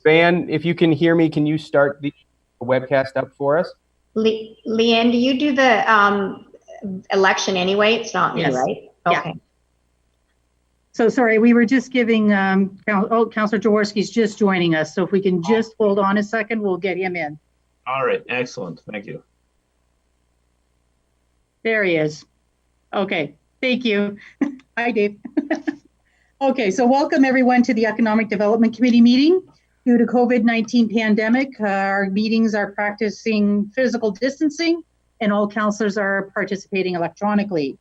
Van, if you can hear me, can you start the webcast up for us? Leanne, do you do the election anyway? It's not me, Yes. right? Yeah. Okay. So sorry, we were just giving, Councillor Jaworski's just joining us. So if we can just hold on a second, we'll get him in. All right, excellent. Thank you. There he is. Okay, thank you. Hi, Dave. Okay, so welcome everyone to the Economic Development Committee meeting. Due to COVID-19 pandemic, our meetings are practicing physical distancing and all councillors are participating electronically.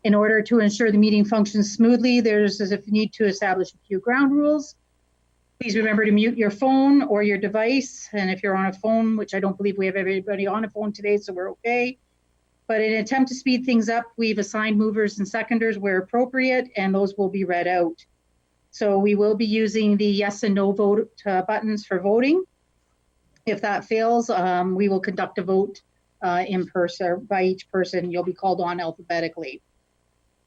In order to ensure the meeting functions smoothly, there's a need to establish a few ground rules. Please remember to mute your phone or your device. And if you're on a phone, which I don't believe we have everybody on a phone today, so we're okay. But in an attempt to speed things up, we've assigned movers and seconders where appropriate, and those will be read out. So we will be using the yes and no vote buttons for voting. If that fails, we will conduct a vote in person by each person. You'll be called on alphabetically.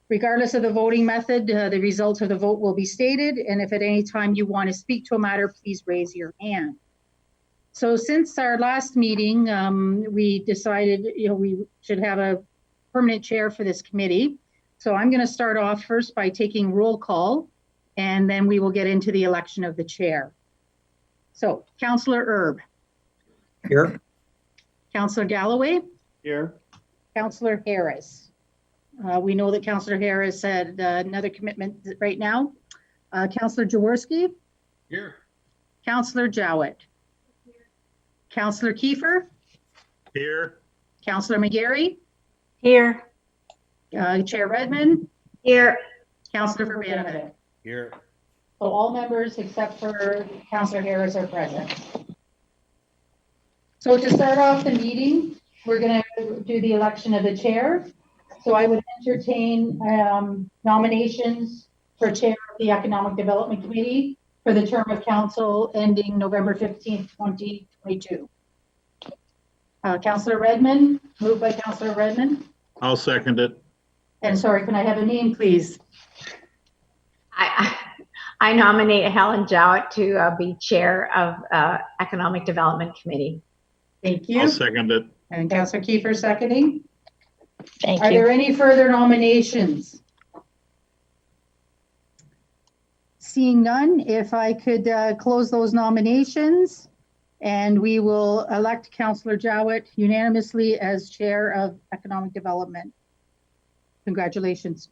Regardless of the voting method, the results of the vote will be stated. And if at any time you want to speak to a matter, please raise your hand. So since our last meeting, we decided we should have a permanent chair for this committee. So I'm going to start off first by taking roll call, and then we will get into the election of the chair. So Councillor Erb. Here. Councillor Galloway. Here. Councillor Harris. We know that Councillor Harris had another commitment right now. Councillor Jaworski. Here. Councillor Jowett. Councillor Kiefer. Here. Councillor McGarry. Here. Chair Redmond. Here. Councillor Verbanovic. Here. So all members except for Councillor Harris are present. So to start off the meeting, we're going to do the election of the chair. So I would entertain nominations for chair of the Economic Development Committee for the term of council ending November 15th, 2022. Councillor Redmond, moved by Councillor Redmond. I'll second it. And sorry, can I have a name, please? I nominate Helen Jowett to be chair of Economic Development Committee. Thank you. I'll second it. And Councillor Kiefer seconding. Thank Are you. there any further nominations? Seeing none, if I could close those nominations, and we will elect Councillor Jowett unanimously as chair of Economic Development. Congratulations.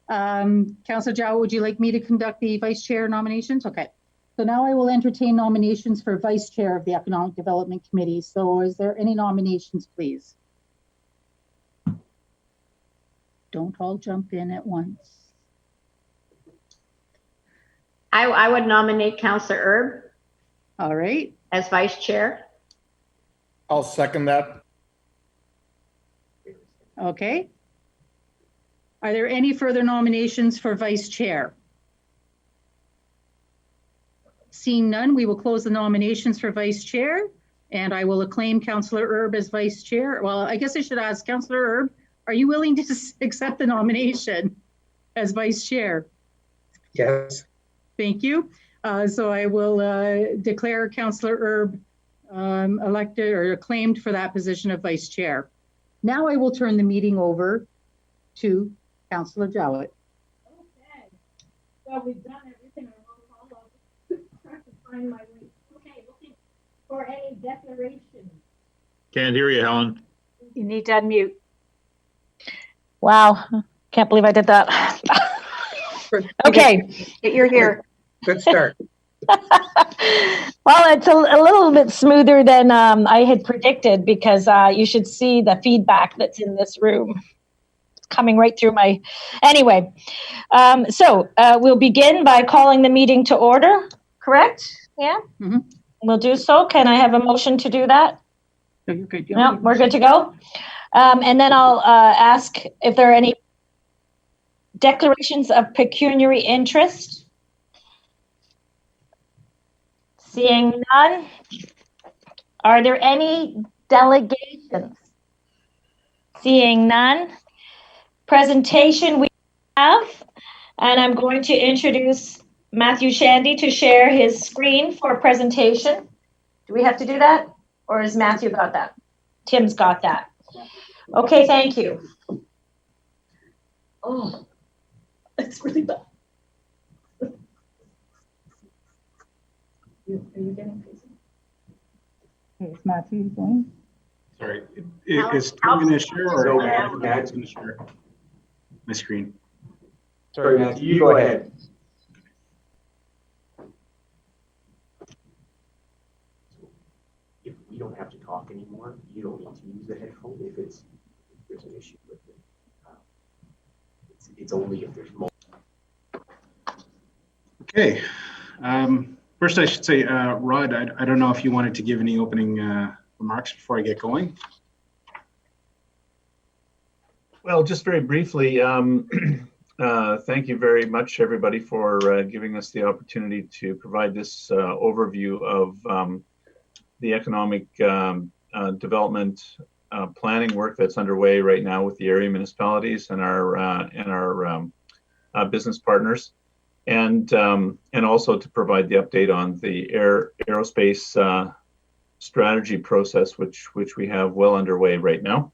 Councillor Jowett, would you like me to conduct the vice chair nominations? Okay. So now I will entertain nominations for vice chair of the Economic Development Committee. So is there any nominations, please? Don't all jump in at once. I would nominate Councillor Erb All right. as vice chair. I'll second that. Okay. Are there any further nominations for vice chair? Seeing none, we will close the nominations for vice chair, and I will acclaim Councillor Erb as vice chair. Well, I guess I should ask Councillor Erb, are you willing to accept the nomination as vice chair? Yes. Thank you. So I will declare Councillor Erb elected or acclaimed for that position of vice chair. Now I will turn the meeting over to Councillor Jowett. Okay. Well, we've done everything on roll call. I'll try to find my link. Okay, looking for a declaration. Can't hear you, Helen. You need to unmute. Wow, can't believe I did that. Okay, You're here. Good start. well, it's a little bit smoother than I had predicted because you should see the feedback that's in this room. It's coming right through my... Anyway, so we'll begin by calling the meeting to order, correct? Yeah? Mm-hmm. We'll do so. Can I have a motion to do that? No, you're good. No, we're good to go. And then I'll ask if there are any declarations of pecuniary interest. Seeing none. Are there any delegations? Seeing none. Presentation we have, and I'm going to introduce Matthew Chandy to share his screen for presentation. Do we have to do that? Or has Matthew got that? Tim's got that. Okay, thank you. Oh, it's really bad. Are you getting busy? Is Matthew going? Sorry, is Tim going to share or Matt's going to share my screen? Sorry, Matthew, you go ahead. If we don't have to talk anymore, you don't need to use the headphone if there's an issue with it. It's only if there's multiple. Okay. First, I should say, Rod, I don't know if you wanted to give any opening remarks before I get going. Well, just very briefly, thank you very much, everybody, for giving us the opportunity to provide this overview of the economic development planning work that's underway right now with the area municipalities and our business partners, and also to provide the update on the aerospace strategy process, which we have well underway right now.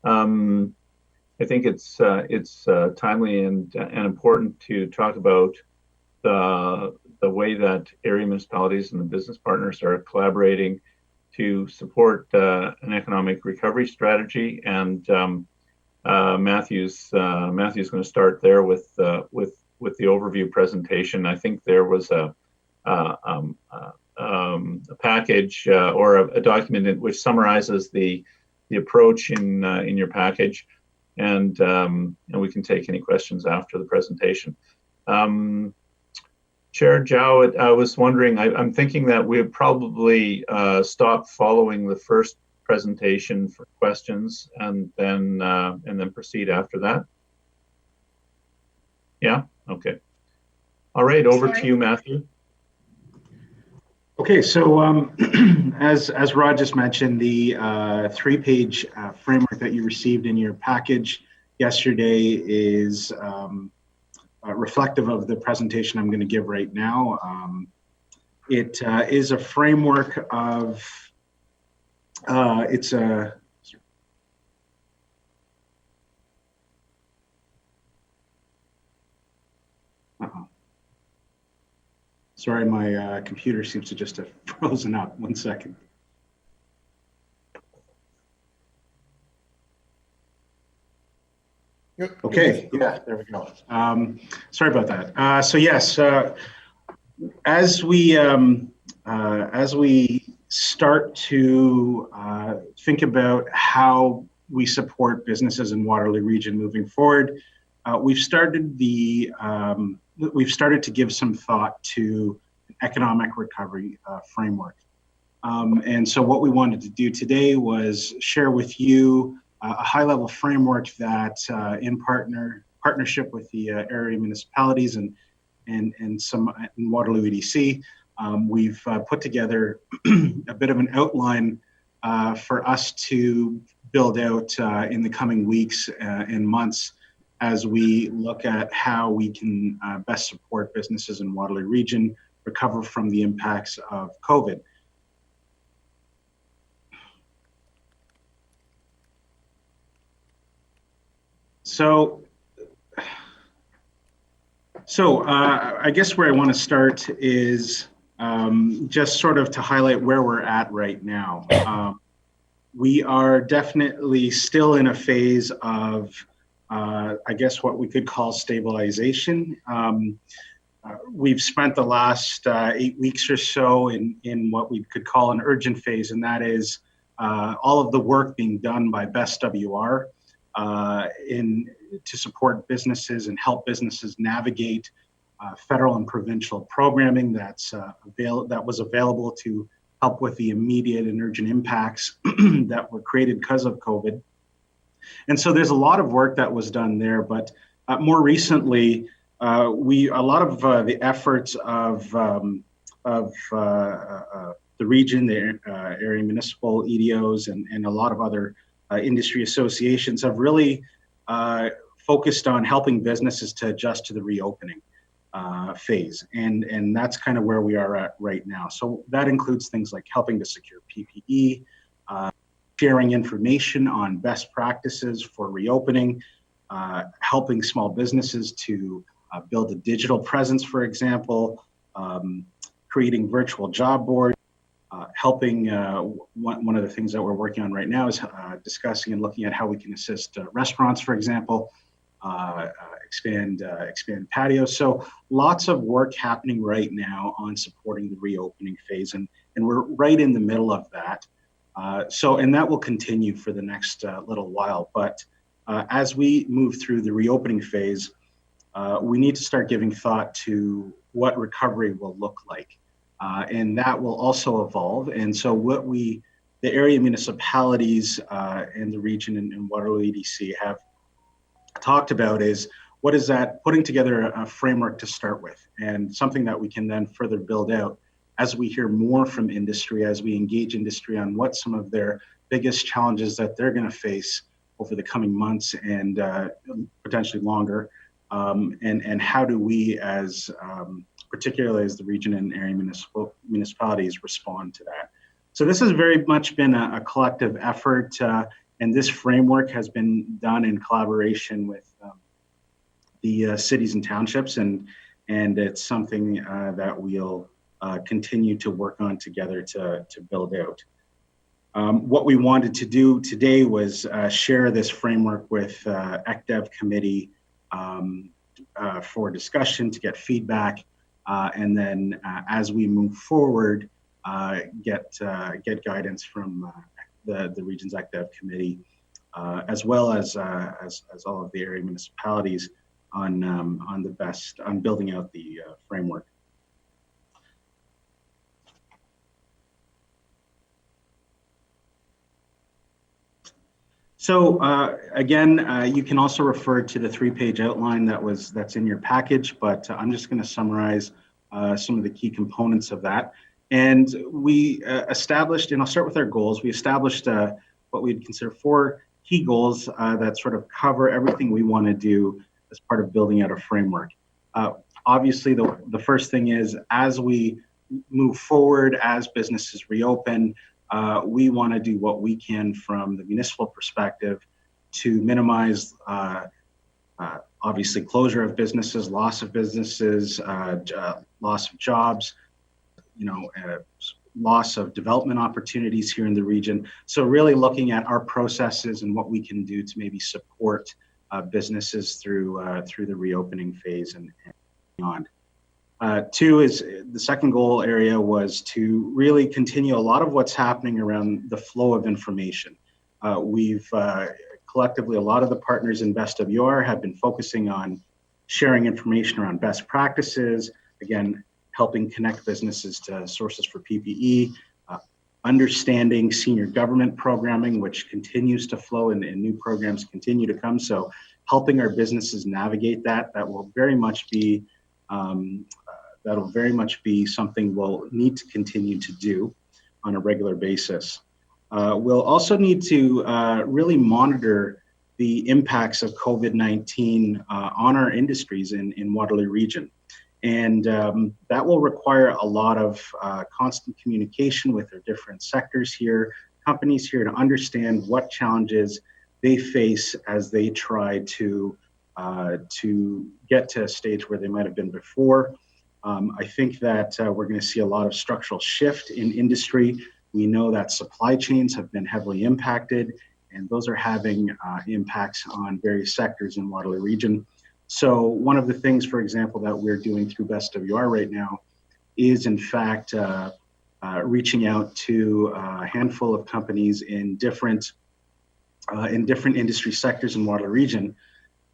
I think it's timely and important to talk about the way that area municipalities and the business partners are collaborating to support an economic recovery strategy. And Matthew's going to start there with the overview presentation. I think there was a package or a document which summarizes the approach in your package. And we can take any questions after the presentation. Chair Jowett, I was wondering, I'm thinking that we'd probably stop following the first presentation for questions and then proceed after that. Yeah, okay. All right, over to you, Matthew. Okay, so as Rod just mentioned, the three-page framework that you received in your package yesterday is reflective of the presentation I'm going to give right now. It is a framework of, it's a, sorry, my computer seems to just have frozen up. 1 second. Okay, yeah, there we go. Sorry about that. So yes, as we start to think about how we support businesses in Waterloo region moving forward, we've started to give some thought to an economic recovery framework. And so what we wanted to do today was share with you a high-level framework that in partnership with the area municipalities and some in Waterloo EDC, we've put together a bit of an outline for us to build out in the coming weeks and months as we look at how we can best support businesses in Waterloo region recover from the impacts of COVID. So I guess where I want to start is just sort of to highlight where we're at right now. We are definitely still in a phase of, I guess, what we could call stabilization. We've spent the last 8 weeks or so in what we could call an urgent phase, and that is all of the work being done by Best WR to support businesses and help businesses navigate federal and provincial programming that was available to help with the immediate and urgent impacts that were created because of COVID. And so there's a lot of work that was done there, but more recently, a lot of the efforts of the region, the area municipal EDOs, and a lot of other industry associations have really focused on helping businesses to adjust to the reopening. phase. And that's kind of where we are at right now. So that includes things like helping to secure PPE, sharing information on best practices for reopening, helping small businesses to build a digital presence, for example, creating virtual job boards, helping, one of the things that we're working on right now is discussing and looking at how we can assist restaurants, for example, expand patios. So lots of work happening right now on supporting the reopening phase, and we're right in the middle of that. And that will continue for the next little while. But as we move through the reopening phase, we need to start giving thought to what recovery will look like. And that will also evolve. And so the area municipalities in the region and Waterloo EDC have talked about is, what is that? Putting together a framework to start with, and something that we can then further build out as we hear more from industry, as we engage industry on what some of their biggest challenges that they're going to face over the coming months and potentially longer. And how do we, as particularly as the region and area municipalities, respond to that? So this has very much been a collective effort, and this framework has been done in collaboration with the cities and townships, and it's something that we'll continue to work on together to build out. What we wanted to do today was share this framework with ECDEV committee for discussion, to get feedback, and then as we move forward, get guidance from the region's ECDEV committee, as well as all of the area municipalities on building out the framework. So again, you can also refer to the 3-page outline that's in your package, but I'm just going to summarize some of the key components of that. And we established, and I'll start with our goals. We established what we'd consider 4 key goals that sort of cover everything we want to do as part of building out a framework. Obviously, the first thing is, as we move forward, as businesses reopen, we want to do what we can from the municipal perspective to minimize, obviously, closure of businesses, loss of businesses, loss of jobs, loss of development opportunities here in the region. So really looking at our processes and what we can do to maybe support businesses through the reopening phase and beyond. 2 is the second goal area was to really continue a lot of what's happening around the flow of information. We've collectively, a lot of the partners in Best WR have been focusing on sharing information around best practices, again, helping connect businesses to sources for PPE, understanding senior government programming, which continues to flow and new programs continue to come. So helping our businesses navigate that will very much be something we'll need to continue to do on a regular basis. We'll also need to really monitor the impacts of COVID-19 on our industries in Waterloo region. And that will require a lot of constant communication with our different sectors here, companies here, to understand what challenges they face as they try to get to a stage where they might have been before. I think that we're going to see a lot of structural shift in industry. We know that supply chains have been heavily impacted, and those are having impacts on various sectors in Waterloo region. So one of the things, for example, that we're doing through Best WR right now is, in fact, reaching out to a handful of companies in different industry sectors in Waterloo region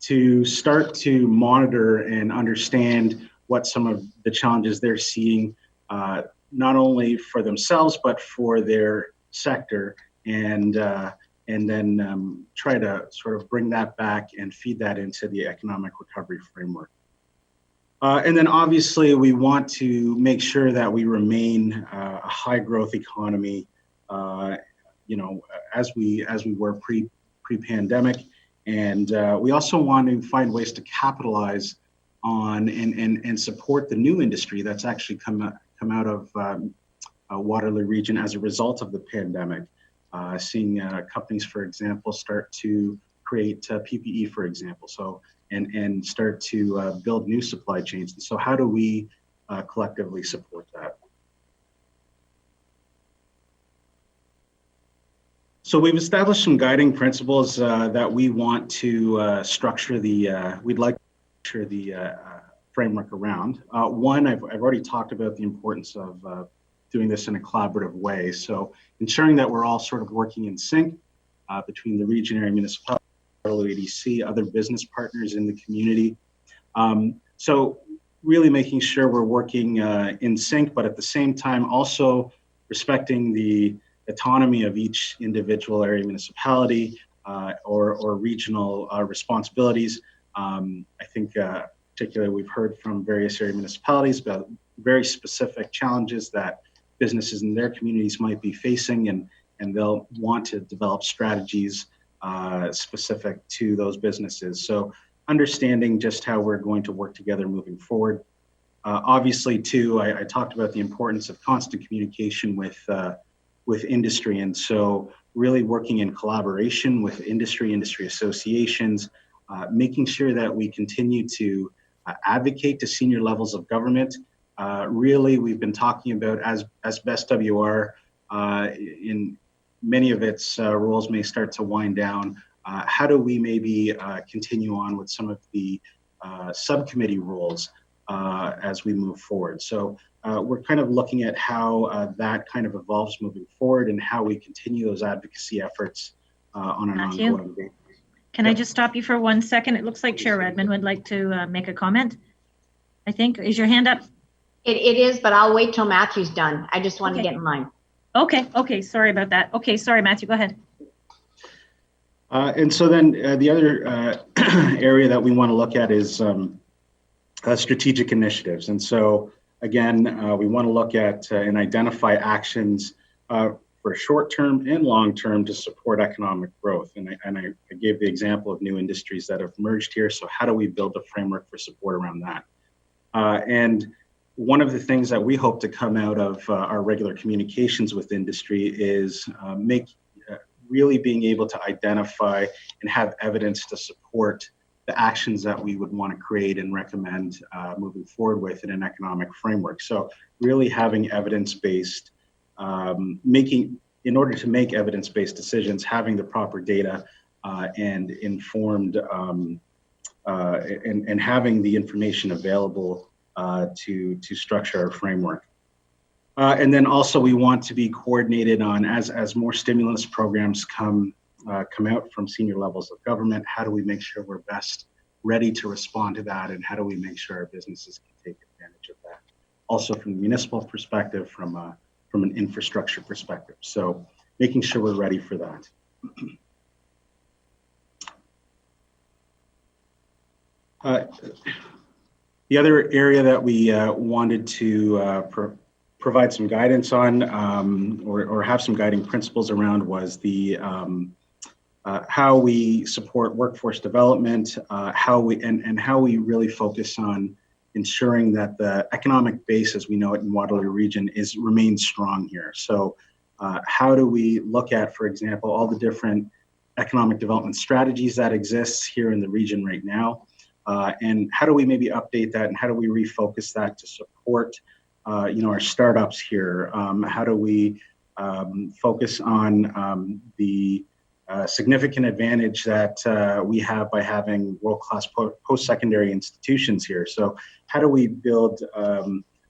to start to monitor and understand what some of the challenges they're seeing, not only for themselves, but for their sector, and then try to sort of bring that back and feed that into the economic recovery framework. And then obviously we want to make sure that we remain a high growth economy, as we were pre-pandemic. And we also want to find ways to capitalize on and support the new industry that's actually come out of Waterloo region as a result of the pandemic. Seeing companies, for example, start to create PPE, for example, and start to build new supply chains. And so how do we collectively support that? So we've established some guiding principles that we want to structure we'd like to structure the framework around. One, I've already talked about the importance of doing this in a collaborative way. So ensuring that we're all sort of working in sync between the Regier Municipal, Waterloo ADC, other business partners in the community. So really making sure we're working in sync, but at the same time also respecting the autonomy of each individual area municipality or regional responsibilities. I think particularly we've heard from various area municipalities about very specific challenges that businesses in their communities might be facing, and they'll want to develop strategies specific to those businesses. So understanding just how we're going to work together moving forward. Obviously too, I talked about the importance of constant communication with industry, and so really working in collaboration with industry associations, making sure that we continue to advocate to senior levels of government. Really, we've been talking about as Best WR in many of its roles may start to wind down. How do we maybe continue on with some of the subcommittee roles as we move forward? So we're kind of looking at how that kind of evolves moving forward and how we continue those advocacy efforts on an ongoing basis. Can I just stop you for 1 second? It looks like Chair Redmond would like to make a comment. I think, is your hand up? It is, but I'll wait till Matthew's done. I just want to Okay. get in line. Okay, sorry about that. Okay, sorry, Matthew, go ahead. And so then the other area that we want to look at is strategic initiatives. And so again, we want to look at and identify actions for short-term and long-term to support economic growth. And I gave the example of new industries that have emerged here. So how do we build a framework for support around that? And one of the things that we hope to come out of our regular communications with industry is really being able to identify and have evidence to support the actions that we would want to create and recommend moving forward with in an economic framework. So really having evidence-based, in order to make evidence-based decisions, having the proper data and informed and having the information available to structure our framework. And then also we want to be coordinated on as more stimulus programs come out from senior levels of government, how do we make sure we're best ready to respond to that, and how do we make sure our businesses can take advantage of that? Also from the municipal perspective, from an infrastructure perspective. So making sure we're ready for that. The other area that we wanted to provide some guidance on or have some guiding principles around was the how we support workforce development, how we really focus on ensuring that the economic base as we know it in Waterloo region remains strong here. So how do we look at, for example, all the different economic development strategies that exist here in the region right now? And how do we maybe update that, and how do we refocus that to support our startups here? How do we focus on the significant advantage that we have by having world-class post-secondary institutions here? So how do we build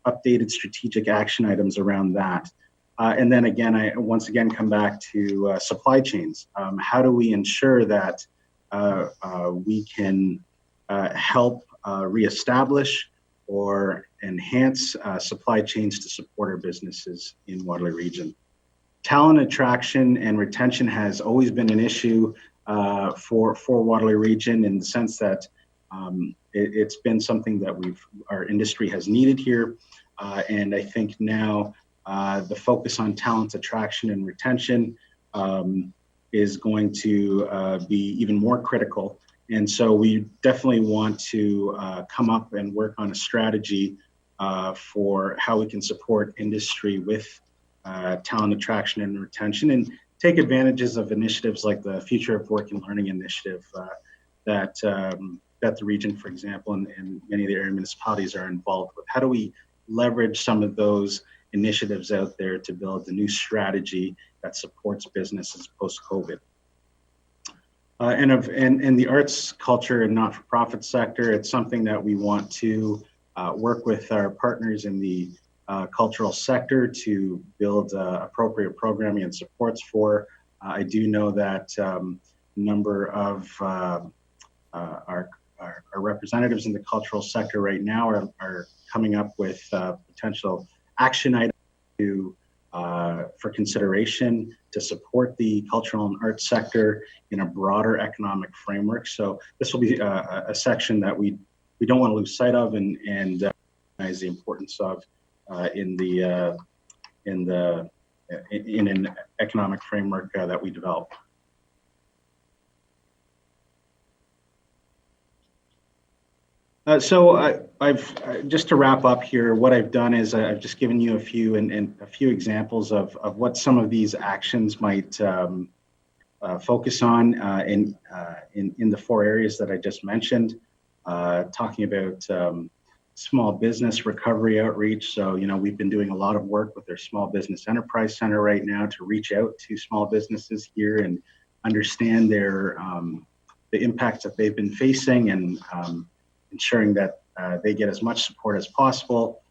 updated strategic action items around that? And then again, I once again come back to supply chains. How do we ensure that we can help reestablish or enhance supply chains to support our businesses in Waterloo region? Talent attraction and retention has always been an issue for Waterloo region, in the sense that it's been something that our industry has needed here. And I think now the focus on talent attraction and retention is going to be even more critical And so we definitely want to come up and work on a strategy for how we can support industry with talent attraction and retention, and take advantages of initiatives like the Future of Work and Learning initiative that the region, for example, and many of the area municipalities are involved with. How do we leverage some of those initiatives out there to build a new strategy that supports businesses post-COVID? And the arts, culture, and not-for-profit sector, it's something that we want to work with our partners in the cultural sector to build appropriate programming and supports for. I do know that a number of our representatives in the cultural sector right now are coming up with potential action items for consideration to support the cultural and arts sector in a broader economic framework. So this will be a section that we don't want to lose sight of and recognize the importance of in an economic framework that we develop. So I've just to wrap up here, what I've done is I've just given you a few examples of what some of these actions might focus on in the 4 areas that I just mentioned. Talking about small business recovery outreach. So, we've been doing a lot of work with our Small Business Enterprise Center right now to reach out to small businesses here and understand the impacts that they've been facing, and ensuring that they get as much support as possible.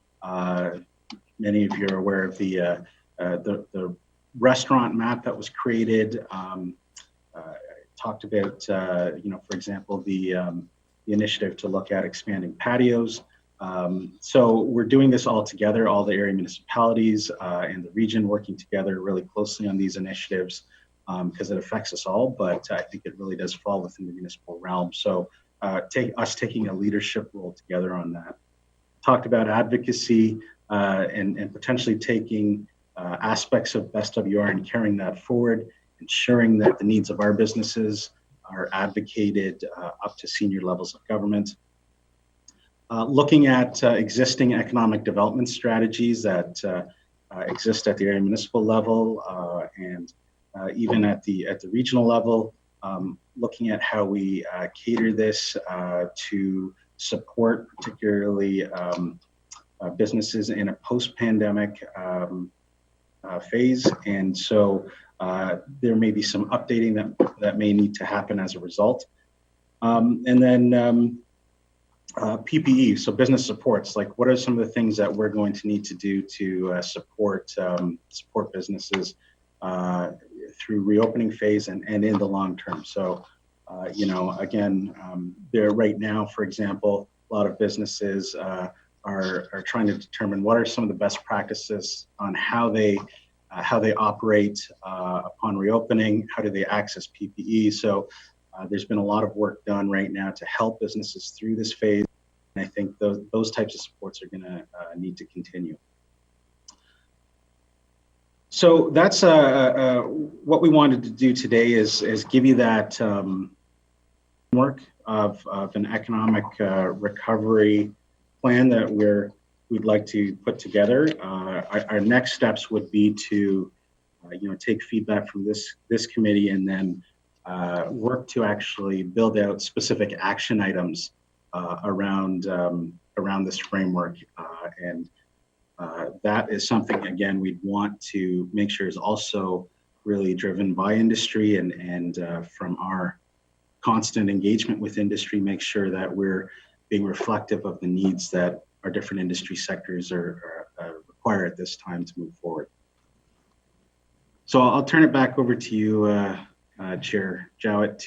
Many of you are aware of the restaurant map that was created. Talked about, for example, the initiative to look at expanding patios. So we're doing this all together, all the area municipalities and the region working together really closely on these initiatives because it affects us all, but I think it really does fall within the municipal realm. So taking a leadership role together on that. Talked about advocacy and potentially taking aspects of Best WR and carrying that forward, ensuring that the needs of our businesses are advocated up to senior levels of government. Looking at existing economic development strategies that exist at the area municipal level and even at the regional level. Looking at how we cater this to support particularly businesses in a post-pandemic phase. And so there may be some updating that may need to happen as a result. And then PPE, so business supports, like what are some of the things that we're going to need to do to support businesses through reopening phase and in the long term. So, again, there right now, for example, a lot of businesses are trying to determine what are some of the best practices on how they operate upon reopening, how do they access PPE. So there's been a lot of work done right now to help businesses through this phase. And I think those types of supports are going to need to continue. So that's what we wanted to do today is give you that work of an economic recovery plan that we'd like to put together. Our next steps would be to take feedback from this committee and then work to actually build out specific action items around this framework. And that is something, again, we'd want to make sure is also really driven by industry and from our constant engagement with industry, make sure that we're being reflective of the needs that our different industry sectors are require at this time to move forward. So I'll turn it back over to you, Chair Jowett,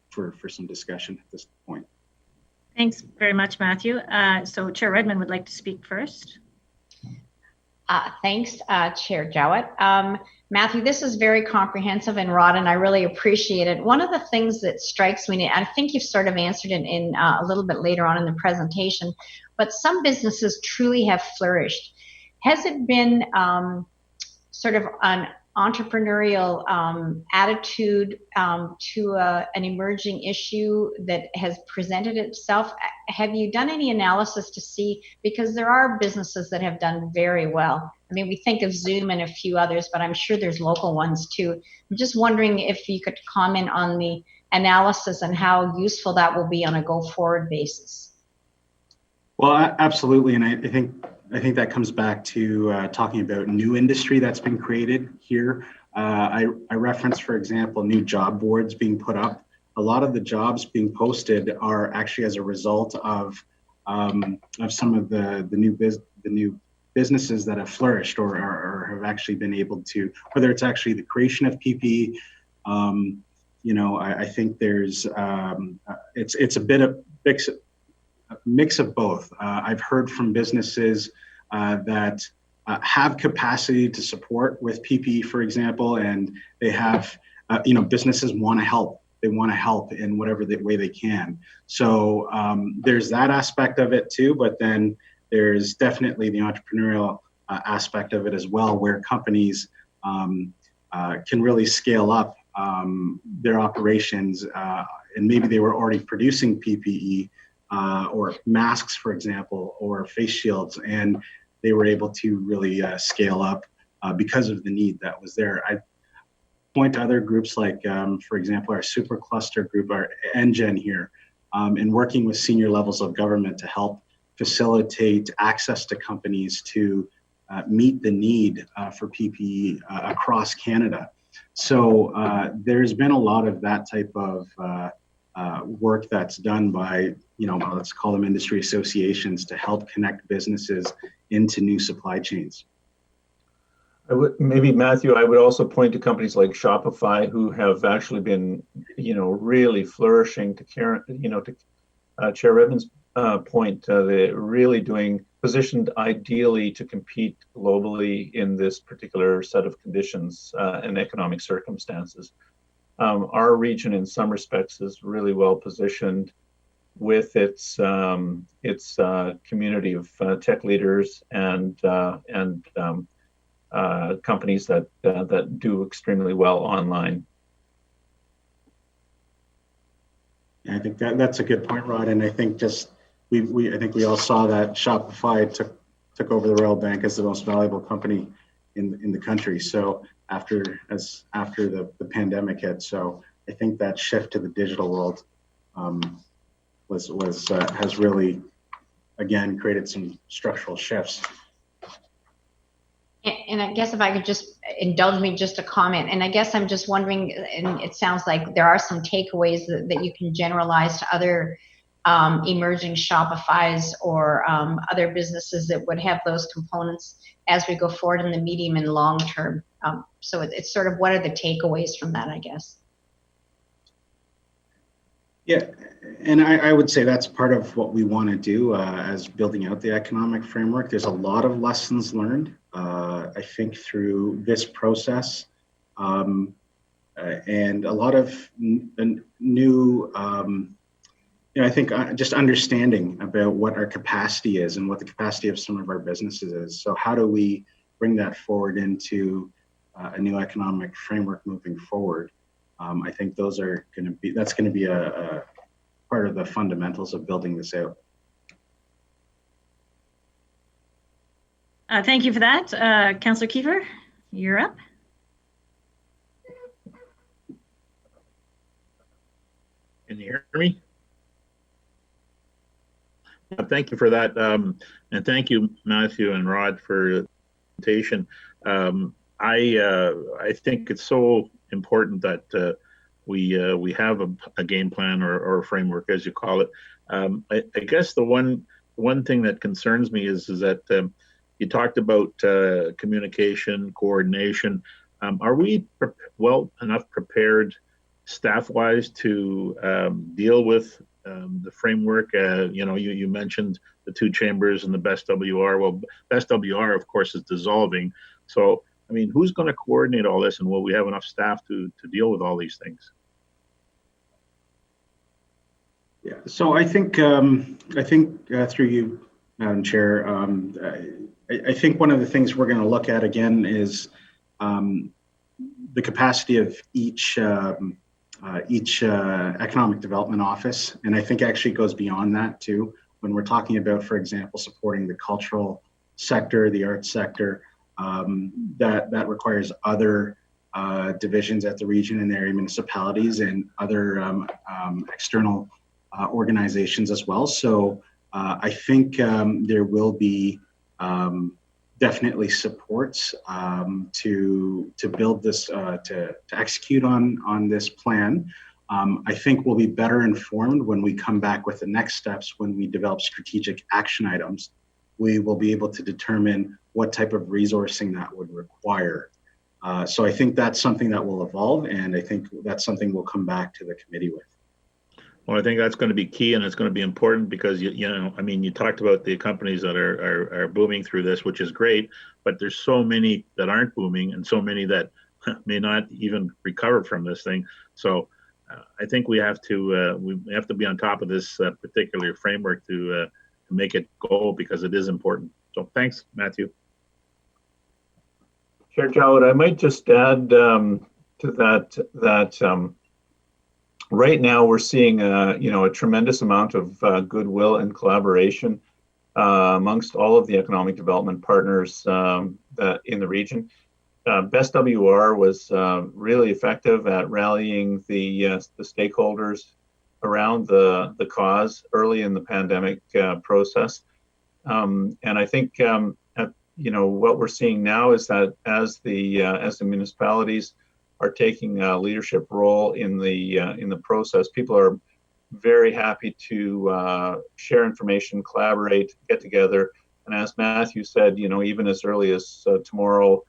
for some discussion at this point. Thanks very much, Matthew. So Chair Redmond would like to speak first. Thanks, Chair Jowett. Matthew, this is very comprehensive, and Rod and I really appreciate it. One of the things that strikes me, and I think you've sort of answered it in a little bit later on in the presentation, but some businesses truly have flourished. Has it been sort of entrepreneurial attitude to an emerging issue that has presented itself. Have you done any analysis to see, because there are businesses that have done very well. I mean, we think of Zoom and a few others, but I'm sure there's local ones too. I'm just wondering if you could comment on the analysis and how useful that will be on a go-forward basis. Well, absolutely, and I think that comes back to talking about new industry that's been created here. I referenced, for example, new job boards being put up. A lot of the jobs being posted are actually as a result of some of the new businesses that have flourished or have actually been able to, whether it's actually the creation of PPE. I think there's it's a bit of mix of both. I've heard from businesses that have capacity to support with PPE, for example, and they have, businesses want to help. They want to help in whatever way they can. So there's that aspect of it too, but then there's definitely the entrepreneurial aspect of it as well, where companies can really scale up their operations, and maybe they were already producing PPE or masks, for example, or face shields, and they were able to really scale up because of the need that was there. I point to other groups like, for example, our super cluster group, our NGen here, in working with senior levels of government to help facilitate access to companies to meet the need for PPE across Canada. So there's been a lot of that type of work that's done by, let's call them industry associations, to help connect businesses into new supply chains. Maybe Matthew, I would also point to companies like Shopify, who have actually been, really flourishing. To Chair Redmond's point, they're really positioned ideally to compete globally in this particular set of conditions and economic circumstances. Our region, in some respects, is really well positioned with its community of tech leaders and companies that do extremely well online. I think that's a good point, Rod. And I think I think we all saw that Shopify took over the Royal Bank as the most valuable company in the country. So after the pandemic hit, so I think that shift to the digital world has really, again, created some structural shifts. And I guess if I could just indulge me just a comment, and I guess I'm just wondering, and it sounds like there are some takeaways that you can generalize to other emerging Shopifys or other businesses that would have those components as we go forward in the medium and long term. So it's sort of, what are the takeaways from that, I guess? Yeah, and I would say that's part of what we want to do as building out the economic framework. There's a lot of lessons learned, I think, through this process, and a lot of new, I think just understanding about what our capacity is and what the capacity of some of our businesses is. So how do we bring that forward into a new economic framework moving forward? I think that's going to be a part of the fundamentals of building this out. Thank you for that. Councillor Kiefer, you're up. Can you hear me? Thank you for that. And thank you, Matthew and Rod, for the presentation. I think it's so important that we have a game plan or a framework, as you call it. I guess the one thing that concerns me is that you talked about communication, coordination. Are we well enough prepared staff-wise to deal with the framework? You mentioned the two chambers and the best WR. Well, best WR, of course, is dissolving. So, I mean, who's going to coordinate all this, and will we have enough staff to deal with all these things? Yeah. So I think through you, Madam Chair, I think one of the things we're going to look at again is the capacity of each economic development office, and I think actually it goes beyond that too. When we're talking about, for example, supporting the cultural sector, the arts sector, that requires other divisions at the region and area municipalities and other external organizations as well. So I think there will be definitely supports to build this, to execute on this plan. I think we'll be better informed when we come back with the next steps. When we develop strategic action items, we will be able to determine what type of resourcing that would require. So I think that's something that will evolve, and I think that's something we'll come back to the committee with. Well, I think that's going to be key, and it's going to be important because you know, I mean, you talked about the companies that are booming through this, which is great, but there's so many that aren't booming, and so many that may not even recover from this thing. So I think we have to be on top of this particular framework to make it go, because it is important. So thanks, Matthew. Chair Jowett, I might just add to that right now we're seeing a tremendous amount of goodwill and collaboration amongst all of the economic development partners in the region. Best WR was really effective at rallying the stakeholders around the cause early in the pandemic process, and I think what we're seeing now is that as the municipalities are taking a leadership role in the process, people are very happy to share information, collaborate, get together, and as Matthew said, even as early as tomorrow,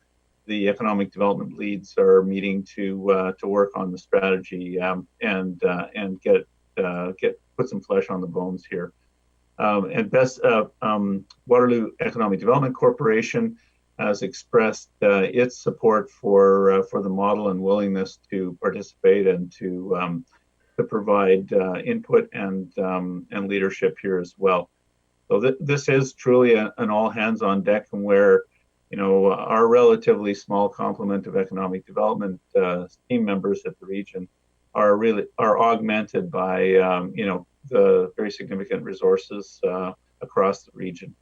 the economic development leads are meeting to work on the strategy and get put some flesh on the bones here. And Waterloo Economic Development Corporation has expressed its support for the model and willingness to participate and to provide input and leadership here as well. So this is truly an all hands on deck, and where our relatively small complement of economic development team members at the region are augmented by the very significant resources across the region.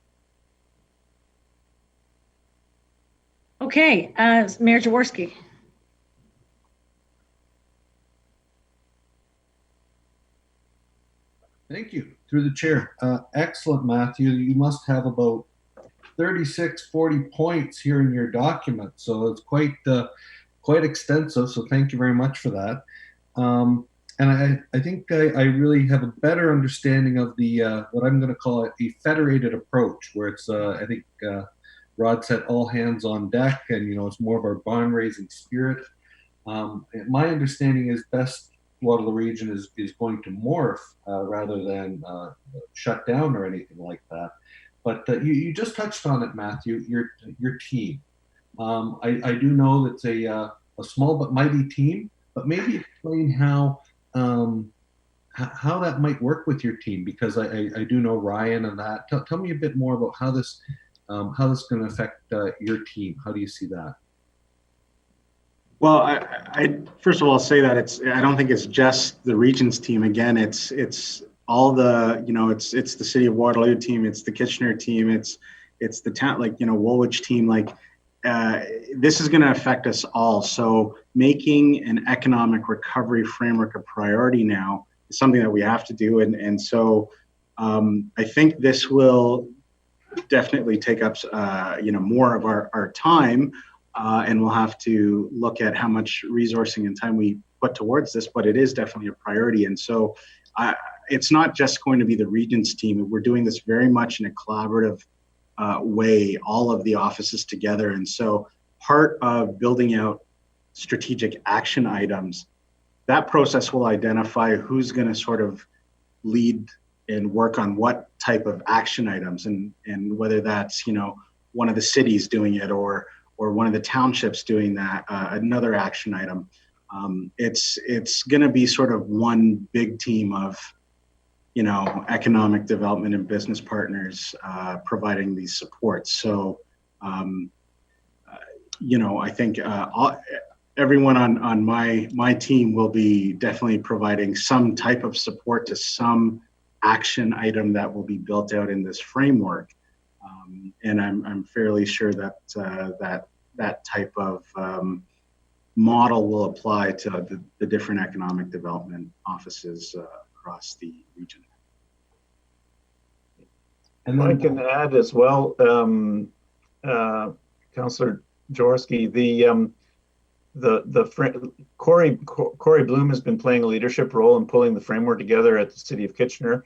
Okay, Mayor Jaworski. Thank you, through the chair. Excellent, Matthew. You must have about 36, 40 points here in your document, so it's quite extensive. So thank you very much for that. And I think I really have a better understanding of the what I'm going to call a federated approach, where it's I think Rod said all hands on deck, and it's more of our bond raising spirit. My understanding is Best Waterloo region is going to morph rather than shut down or anything like that. But you just touched on it, Matthew. Your team. I do know it's a small but mighty team. But maybe explain how that might work with your team, because I do know Ryan and that. Tell me a bit more about how this is going to affect your team. How do you see that? Well, I first of all say that I don't think it's just the region's team. Again, it's all the it's the City of Waterloo team, it's the Kitchener team, it's the town Woolwich team. This is going to affect us all. So making an economic recovery framework a priority now is something that we have to do. And so I think this will definitely take up, more of our time, and we'll have to look at how much resourcing and time we put towards this, but it is definitely a priority. And so it's not just going to be the region's team. We're doing this very much in a collaborative way, all of the offices together. And so part of building out strategic action items, that process will identify who's going to sort of lead and work on what type of action items, and whether that's one of the cities doing it or one of the townships doing that, another action item. It's going to be sort of one big team of economic development and business partners providing these supports. So I think everyone on my team will be definitely providing some type of support to some action item that will be built out in this framework. And I'm fairly sure that that type of model will apply to the different economic development offices across the region. And I then can add as well, Councillor Jaworski, Corey Bloom has been playing a leadership role in pulling the framework together at the City of Kitchener.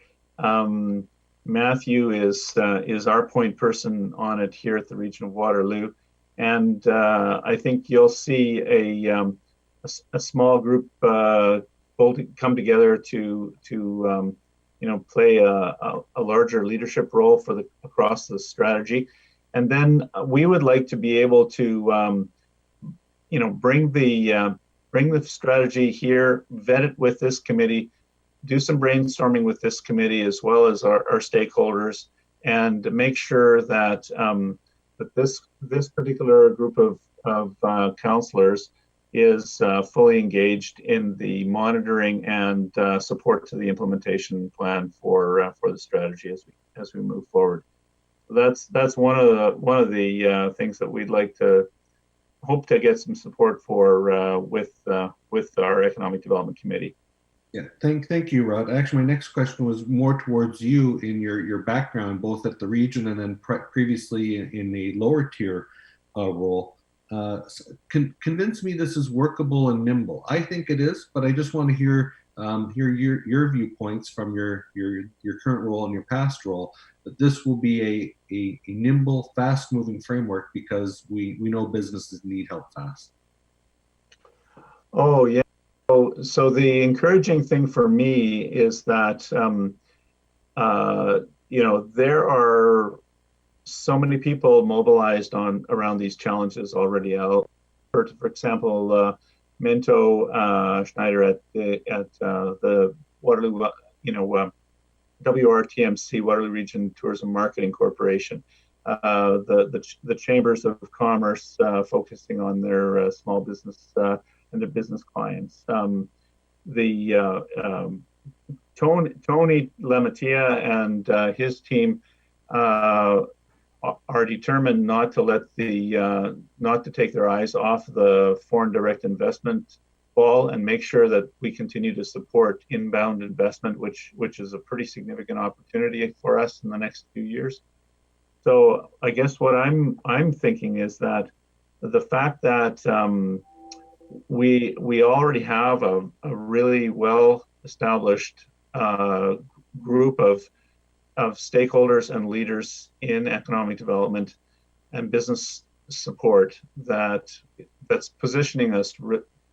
Matthew is our point person on it here at the region of Waterloo, and I think you'll see a small group come together to play a larger leadership role for across the strategy. And then we would like to be able to bring the strategy here, vet it with this committee, do some brainstorming with this committee as well as our stakeholders, and make sure that that this particular group of councillors is fully engaged in the monitoring and support to the implementation plan for the strategy as we move forward. That's one of the things that we'd like to hope to get some support for with our Economic Development Committee. yeah, thank you, Rod. Actually, my next question was more towards you in your background, both at the region and then previously in the lower tier role. Convince me this is workable and nimble. I think it is, but I just want to hear your viewpoints from your current role and your past role, that this will be a nimble, fast-moving framework, because we know businesses need help fast. Oh yeah. So the encouraging thing for me is that there are so many people mobilized around these challenges already. For example, Minto Schneider at the Waterloo, WRTMC, Waterloo Region Tourism Marketing Corporation, the Chambers of Commerce focusing on their small business and their business clients. Tony Lamatia and his team are determined not to take their eyes off the foreign direct investment ball, and make sure that we continue to support inbound investment, which is a pretty significant opportunity for us in the next few years. So I guess what I'm thinking is that the fact that we already have a really well established group of stakeholders and leaders in economic development and business support that's positioning us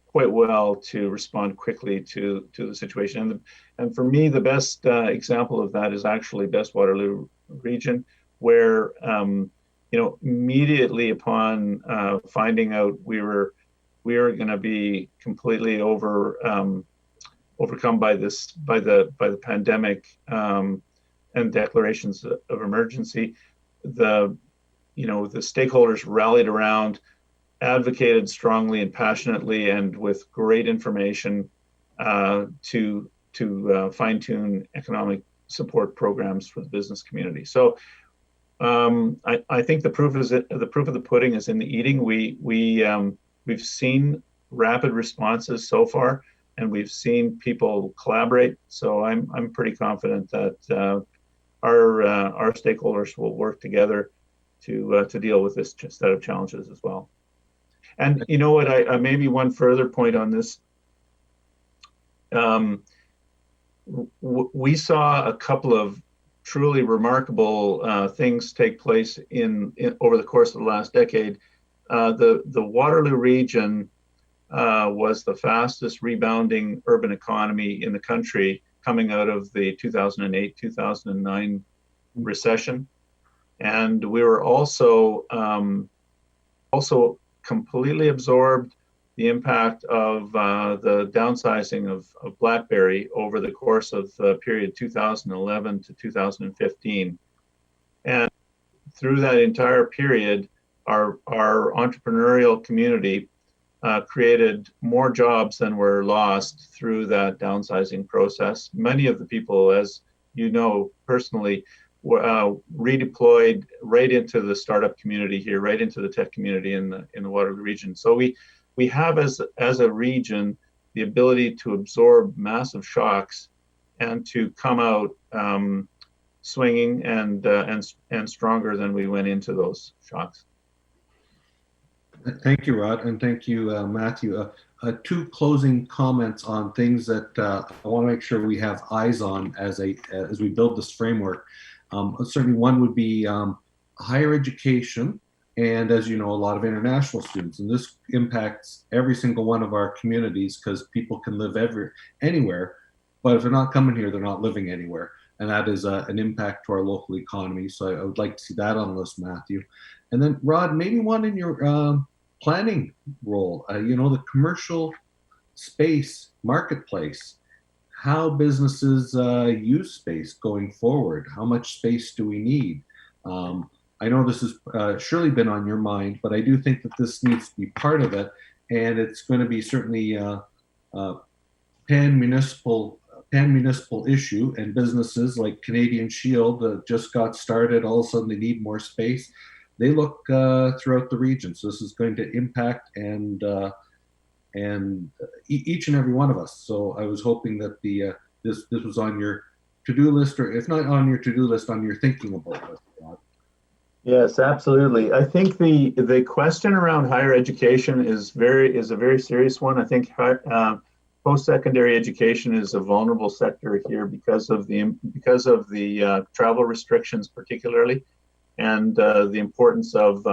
quite well to respond quickly to the situation. And for me, the best example of that is actually Best Waterloo Region, where immediately upon finding out we were going to be completely overcome by the pandemic and declarations of emergency, the stakeholders rallied around, advocated strongly and passionately and with great information to fine-tune economic support programs for the business community. So I think the proof of the pudding is in the eating. We've seen rapid responses so far, and we've seen people collaborate. So I'm pretty confident that our stakeholders will work together to deal with this set of challenges as well. And you know what? I maybe one further point on this. We saw a couple of truly remarkable things take place over the course of the last decade. The Waterloo region was the fastest rebounding urban economy in the country coming out of the 2008-2009 recession, and we were also completely absorbed the impact of the downsizing of BlackBerry over the course of the period 2011 to 2015. And through that entire period, our entrepreneurial community created more jobs than were lost through that downsizing process. Many of the people, as you know personally, were redeployed right into the startup community here, right into the tech community in the Waterloo region. So we have as a region the ability to absorb massive shocks and to come out swinging and stronger than we went into those shocks. Thank you, Rod, and thank you, Matthew. Two closing comments on things that I want to make sure we have eyes on as we build this framework. Certainly, one would be higher education, and as you know, a lot of international students, and this impacts every single one of our communities because people can live anywhere, but if they're not coming here, they're not living anywhere, and that is an impact to our local economy. So I would like to see that on the list, Matthew. And then Rod, maybe one in your planning role, the commercial space marketplace, how businesses use space going forward. How much space do we need? I know this has surely been on your mind, but I do think that this needs to be part of it. And it's going to be certainly pan-municipal issue, and businesses like Canadian Shield just got started. All of a sudden they need more space. They look throughout the region. So this is going to impact and each and every one of us. So I was hoping that this was on your to-do list, or if not on your to-do list, on your thinking about list. Yes, absolutely. I think the question around higher education is a very serious one. I think post-secondary education is a vulnerable sector here because of the travel restrictions, particularly, and the importance of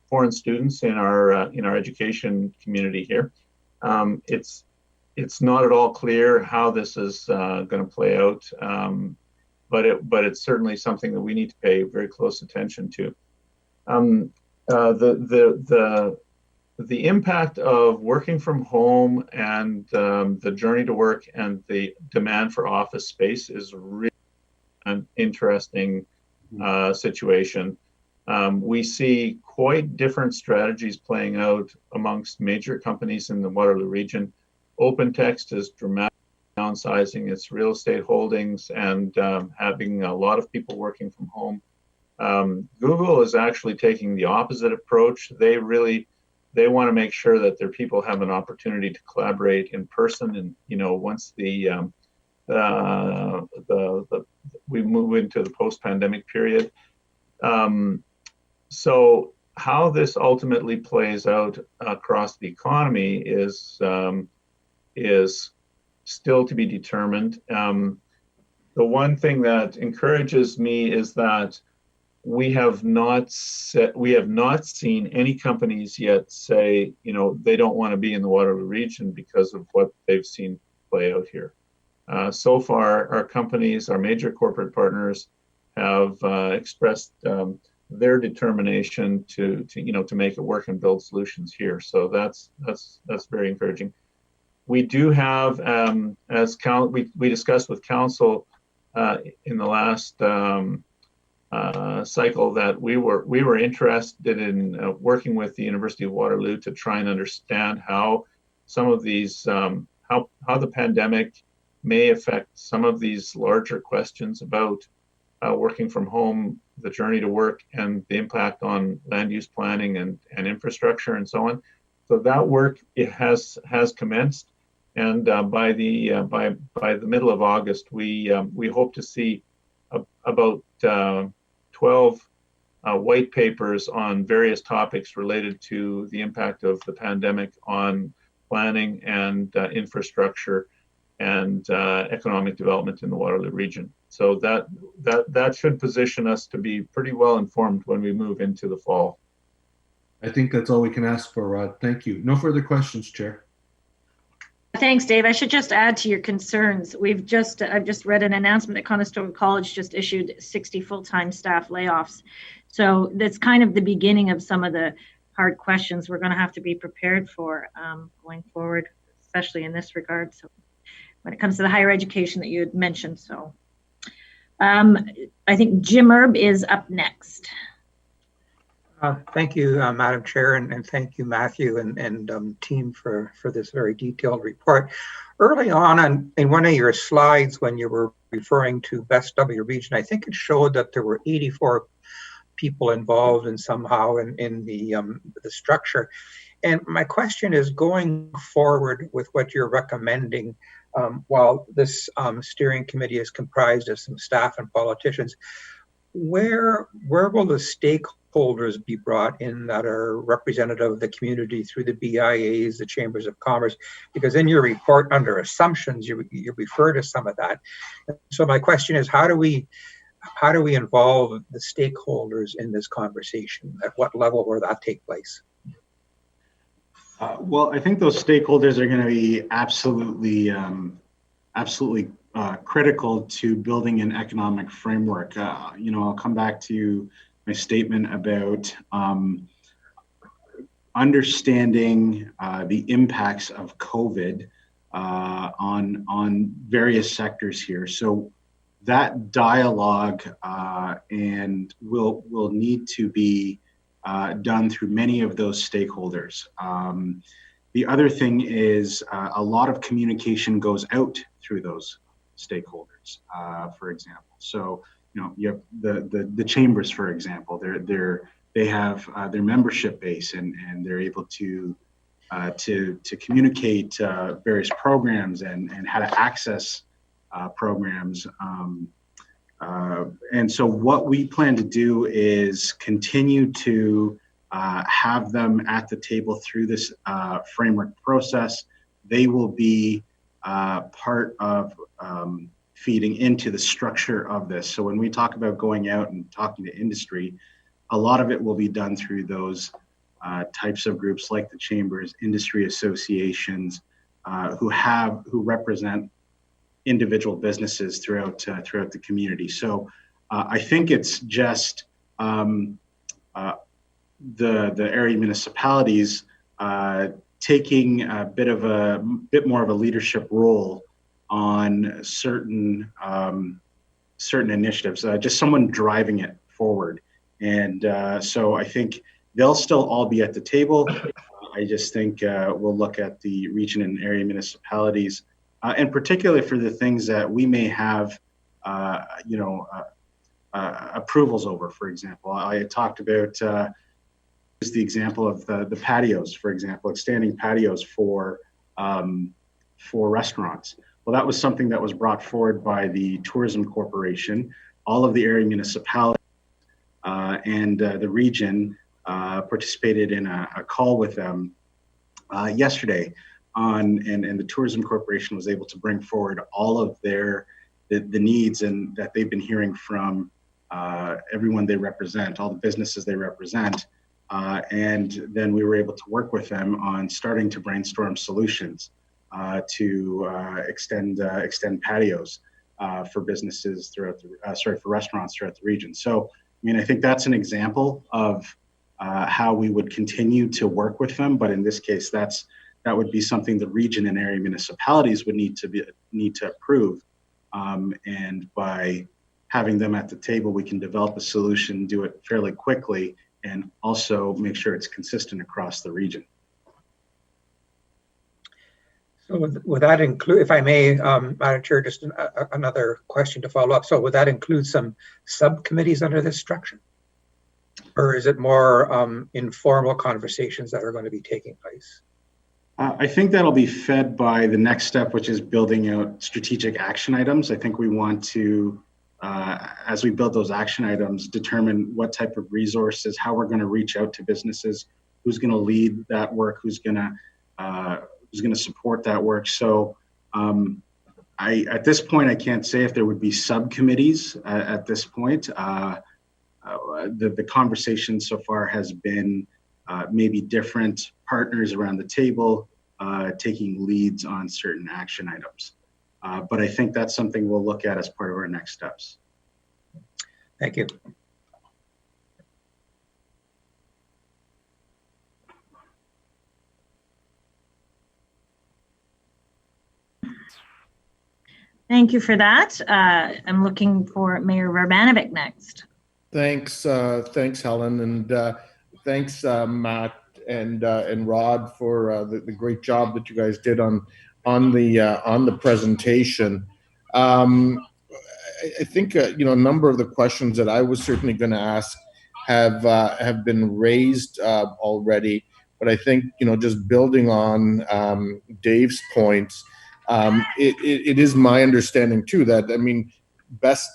foreign students in our education community here. It's not at all clear how this is going to play out, but it's certainly something that we need to pay very close attention to. The impact of working from home and the journey to work and the demand for office space is really an interesting situation. We see quite different strategies playing out amongst major companies in the Waterloo region. OpenText is dramatically downsizing its real estate holdings and having a lot of people working from home. Google is actually taking the opposite approach. They want to make sure that their people have an opportunity to collaborate in person. And once we move into the post-pandemic period. So how this ultimately plays out across the economy is still to be determined. The one thing that encourages me is that we have not seen any companies yet say, they don't want to be in the Waterloo region because of what they've seen play out here. So far, our companies, our major corporate partners, have expressed their determination to make it work and build solutions here. So that's very encouraging. We do have, as we discussed with council in the last cycle, that we were interested in working with the University of Waterloo to try and understand how some of these how the pandemic may affect some of these larger questions about working from home, the journey to work, and the impact on land use planning and infrastructure and so on. So that work has commenced, and by the middle of August, we hope to see about 12 white papers on various topics related to the impact of the pandemic on planning and infrastructure and economic development in the Waterloo region. So that should position us to be pretty well informed when we move into the fall. I think that's all we can ask for, Rod. Thank you. No further questions, Chair. Thanks, Dave. I should just add to your concerns. I've just read an announcement that Conestoga College just issued 60 full-time staff layoffs. So that's kind of the beginning of some of the hard questions we're going to have to be prepared for going forward, especially in this regard. So when it comes to the higher education that you had mentioned. So I think Jim Erb is up next. Thank you, Madam Chair, and thank you, Matthew and team for this very detailed report. Early on in one of your slides, when you were referring to Best W region, I think it showed that there were 84 people involved in somehow in the structure. And my question is, going forward with what you're recommending, while this steering committee is comprised of some staff and politicians, where will the stakeholders be brought in that are representative of the community through the BIAs, the chambers of commerce? Because in your report under assumptions, you refer to some of that. So my question is, how do we involve the stakeholders in this conversation? At what level will that take place? Well, I think those stakeholders are going to be absolutely critical to building an economic framework. I'll come back to my statement about understanding the impacts of COVID on various sectors here. So that dialogue and will need to be done through many of those stakeholders. The other thing is a lot of communication goes out through those stakeholders, for example. So, you have the chambers, for example, they have their membership base and they're able to communicate various programs and how to access programs. And so what we plan to do is continue to have them at the table through this framework process. They will be part of feeding into the structure of this. So when we talk about going out and talking to industry, a lot of it will be done through those types of groups like the chambers, industry associations, who represent individual businesses throughout the community. So I think it's just the area municipalities taking a bit more of a leadership role on certain initiatives, just someone driving it forward. And so I think they'll still all be at the table. I just think we'll look at the region and area municipalities, and particularly for the things that we may have, approvals over. For example, I talked about the example of the patios, for example, extending patios for restaurants. Well, that was something that was brought forward by the Tourism Corporation. All of the area municipalities and the region participated in a call with them yesterday and the Tourism Corporation was able to bring forward all of the needs and that they've been hearing from everyone they represent, all the businesses they represent. And then we were able to work with them on starting to brainstorm solutions to extend patios for businesses for restaurants throughout the region. So, I think that's an example of how we would continue to work with them. But in this case, that would be something the region and area municipalities would need to approve. And by having them at the table, we can develop a solution, do it fairly quickly, and also make sure it's consistent across the region. So would that include, if I may, Madam Chair, just another question to follow up. So would that include some subcommittees under this structure? Or is it more informal conversations that are going to be taking place? I think that'll be fed by the next step, which is building out strategic action items. I think we want to, as we build those action items, determine what type of resources, how we're going to reach out to businesses, who's going to lead that work, who's going to support that work. So at this point, I can't say if there would be subcommittees at this point. The conversation so far has been maybe different partners around the table taking leads on certain action items. But I think that's something we'll look at as part of our next steps. Thank you. Thank you for that. I'm looking for Mayor Verbanovic next. Thanks, Helen. And thanks, Matt and Rod, for the great job that you guys did on the presentation. I think a number of the questions that I was certainly going to ask have been raised already, but I think just building on Dave's points, it is my understanding too that best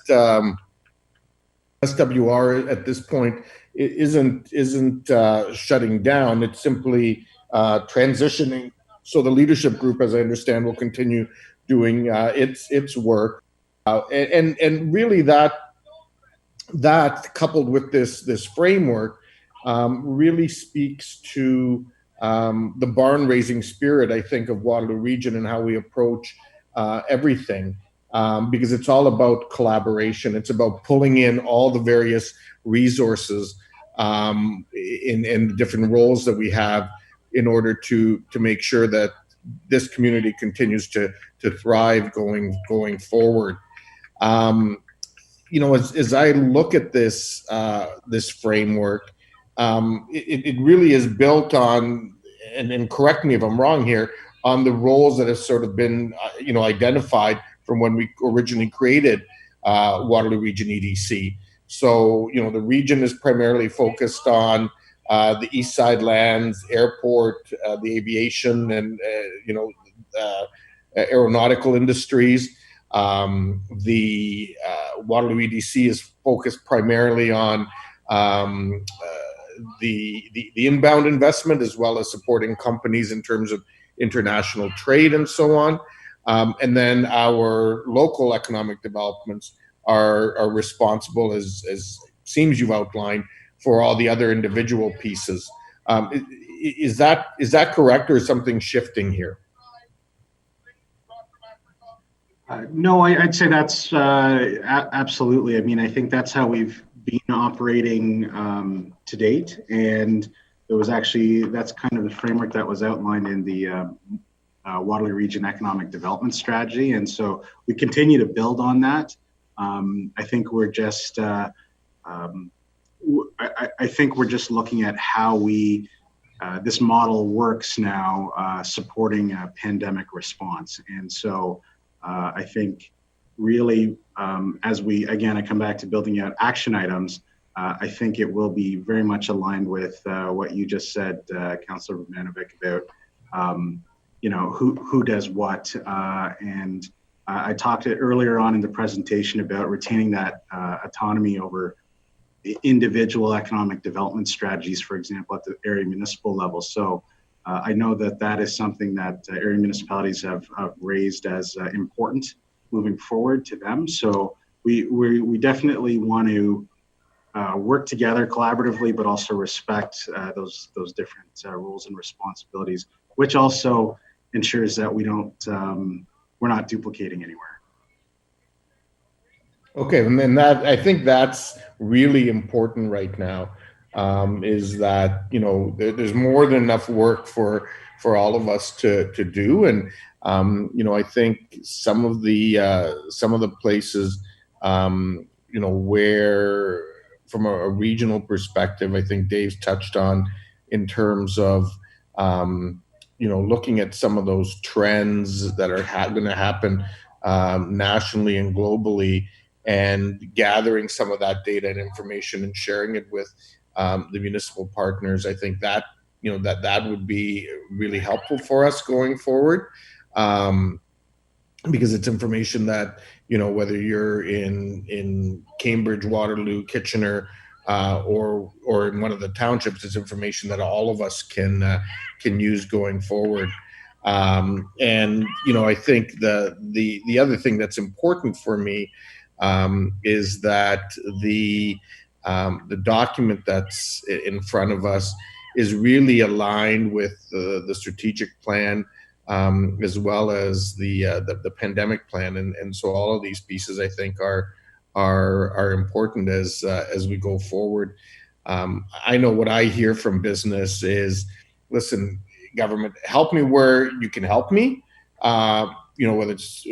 SWR at this point isn't shutting down. It's simply transitioning. So the leadership group, as I understand, will continue doing its work, and really that coupled with this framework really speaks to the barn raising spirit, I think, of Waterloo Region and how we approach everything. Because it's all about collaboration. It's about pulling in all the various resources in the different roles that we have in order to make sure that this community continues to thrive going forward. As I look at this framework, it really is built on, and correct me if I'm wrong here, on the roles that have sort of been identified from when we originally created Waterloo Region EDC. So, the region is primarily focused on the East Side lands, airport, the aviation, and aeronautical industries. The Waterloo EDC is focused primarily on the inbound investment, as well as supporting companies in terms of international trade and so on. And then our local economic developments are responsible, as seems you've outlined, for all the other individual pieces. Is that correct, or is something shifting here? No, I'd say that's absolutely. I think that's how we've been operating to date, and that's kind of the framework that was outlined in the Waterloo Region Economic Development Strategy, and so we continue to build on that. I think we're just looking at how this model works now, supporting a pandemic response, and so I think really as I come back to building out action items, I think it will be very much aligned with what you just said, Councillor Romanovic, about who does what, and I talked earlier on in the presentation about retaining that autonomy over individual economic development strategies, for example, at the area municipal level. So I know that is something that area municipalities have raised as important moving forward to them. So we definitely want to work together collaboratively, but also respect those different roles and responsibilities, which also ensures that we're not duplicating anywhere. Okay, and then I think that's really important right now, is that there's more than enough work for all of us to do, and I think some of the places where, from a regional perspective, I think Dave's touched on in terms of looking at some of those trends that are going to happen nationally and globally, and gathering some of that data and information and sharing it with the municipal partners. I think that that would be really helpful for us going forward, because it's information that whether you're in Cambridge, Waterloo, Kitchener, or in one of the townships, it's information that all of us can use going forward. And I think the other thing that's important for me is that the document that's in front of us is really aligned with the strategic plan, as well as the pandemic plan, and so all of these pieces, I think, are important as we go forward. I know what I hear from business is, listen, government, help me where you can help me, whether it's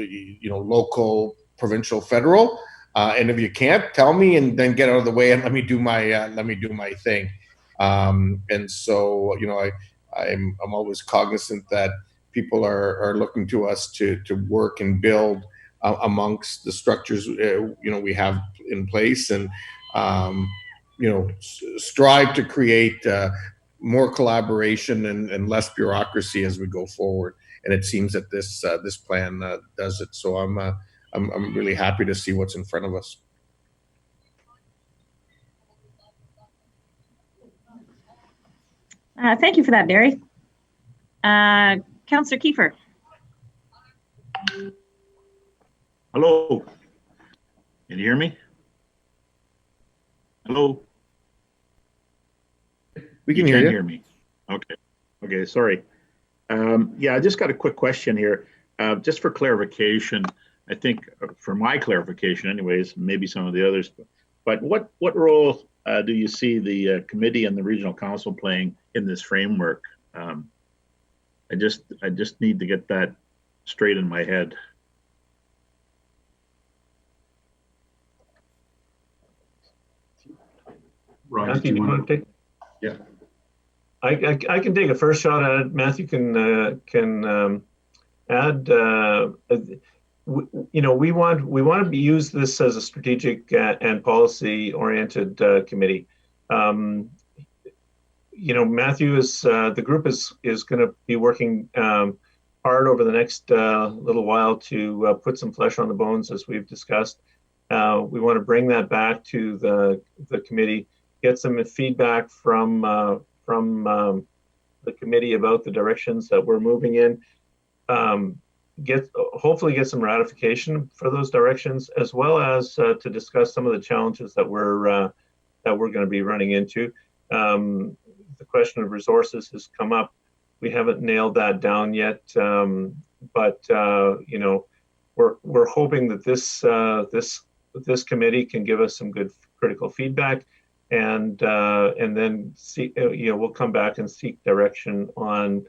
local, provincial, federal, and if you can't, tell me, and then get out of the way and let me do my thing. And so, I'm always cognizant that people are looking to us to work and build amongst the structures we have in place, and strive to create more collaboration and less bureaucracy as we go forward. And it seems that this plan does it. So I'm really happy to see what's in front of us. Thank you for that, Barry. Councillor Kiefer. Hello. Can you hear me? Hello. We can You hear can you. hear me. Okay. Okay. Sorry. Yeah, I just got a quick question here. Just for clarification, I think for my clarification anyways, maybe some of the others, but what role do you see the committee and the regional council playing in this framework? I just need to get that straight in my head. Rod, Matthew, do you want to take? Yeah. I can take a first shot at it. Matthew can add. We want to use this as a strategic and policy oriented committee. Matthew is the group is going to be working hard over the next little while to put some flesh on the bones, as we've discussed. We want to bring that back to the committee, get some feedback from the committee about the directions that we're moving in. Hopefully get some ratification for those directions, as well as to discuss some of the challenges that we're going to be running into. The question of resources has come up. We haven't nailed that down yet, but we're hoping that this committee can give us some good critical feedback, and then see, we'll come back and seek direction on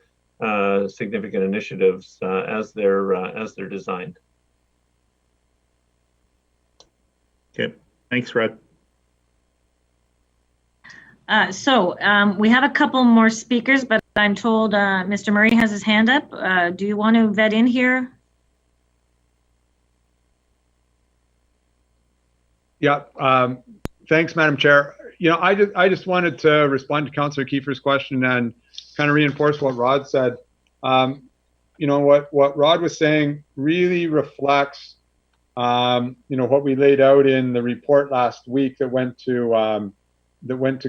significant initiatives as they're designed. Okay. Thanks, Rod. We have a couple more speakers, but I'm told Mr. Murray has his hand up. Do you want to vet in here? Yeah. Thanks, Madam Chair. I just wanted to respond to Councillor Kiefer's question and kind of reinforce what Rod said. What Rod was saying really reflects, what we laid out in the report last week that went to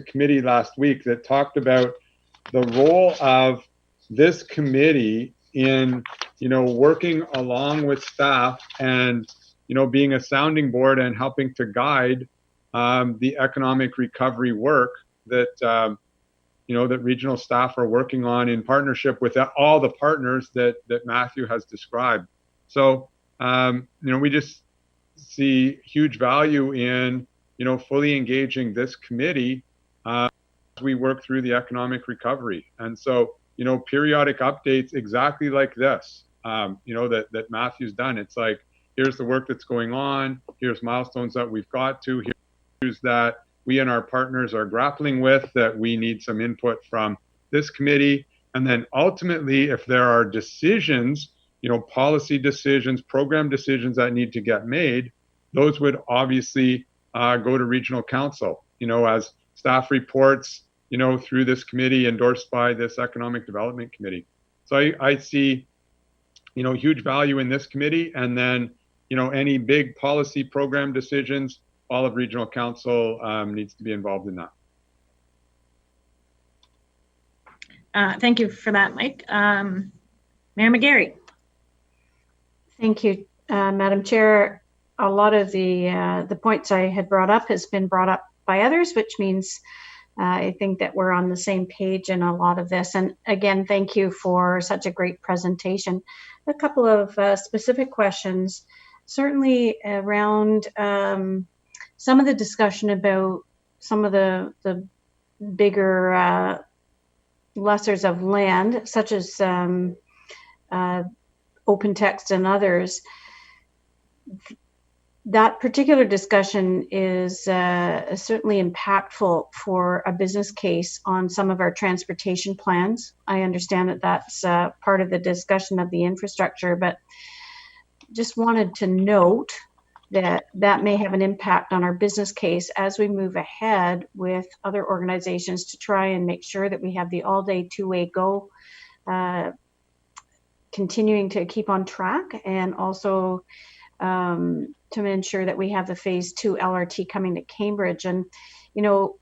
committee last week, that talked about the role of this committee in, working along with staff and, being a sounding board and helping to guide the economic recovery work that, that regional staff are working on in partnership with all the partners that Matthew has described. So, we just see huge value in, fully engaging this committee as we work through the economic recovery. And so, periodic updates exactly like this, that Matthew's done. It's like, here's the work that's going on, here's milestones that we've got to, here's that we and our partners are grappling with, that we need some input from this committee. And then ultimately, if there are decisions, policy decisions, program decisions that need to get made, those would obviously go to regional council, as staff reports, through this committee endorsed by this economic development committee. So I see, huge value in this committee, and then, any big policy program decisions, all of regional council needs to be involved in that. Thank you for that, Mike. Mayor McGarry. Thank you, Madam Chair. A lot of the points I had brought up has been brought up by others, which means I think that we're on the same page in a lot of this. And again, thank you for such a great presentation. A couple of specific questions, certainly around some of the discussion about some of the bigger lessers of land, such as open text and others. that particular discussion is certainly impactful for a business case on some of our transportation plans. I understand that that's part of the discussion of the infrastructure, but just wanted to note that that may have an impact on our business case as we move ahead with other organizations to try and make sure that we have the all-day two-way go continuing to keep on track, and also to ensure that we have the phase 2 LRT coming to Cambridge. And, you know,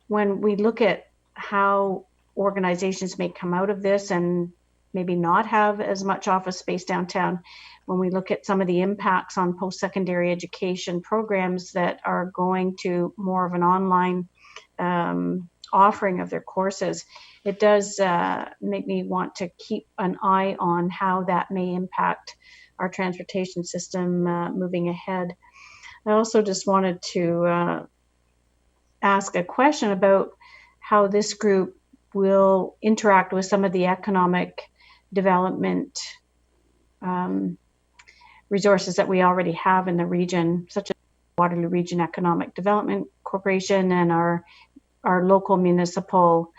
when we look at how organizations may come out of this and maybe not have as much office space downtown, when we look at some of the impacts on post-secondary education programs that are going to more of an online offering of their courses, it does make me want to keep an eye on how that may impact our transportation system moving ahead. I also just wanted to ask a question about how this group will interact with some of the economic development resources that we already have in the region, such as Waterloo Region Economic Development Corporation and our local municipal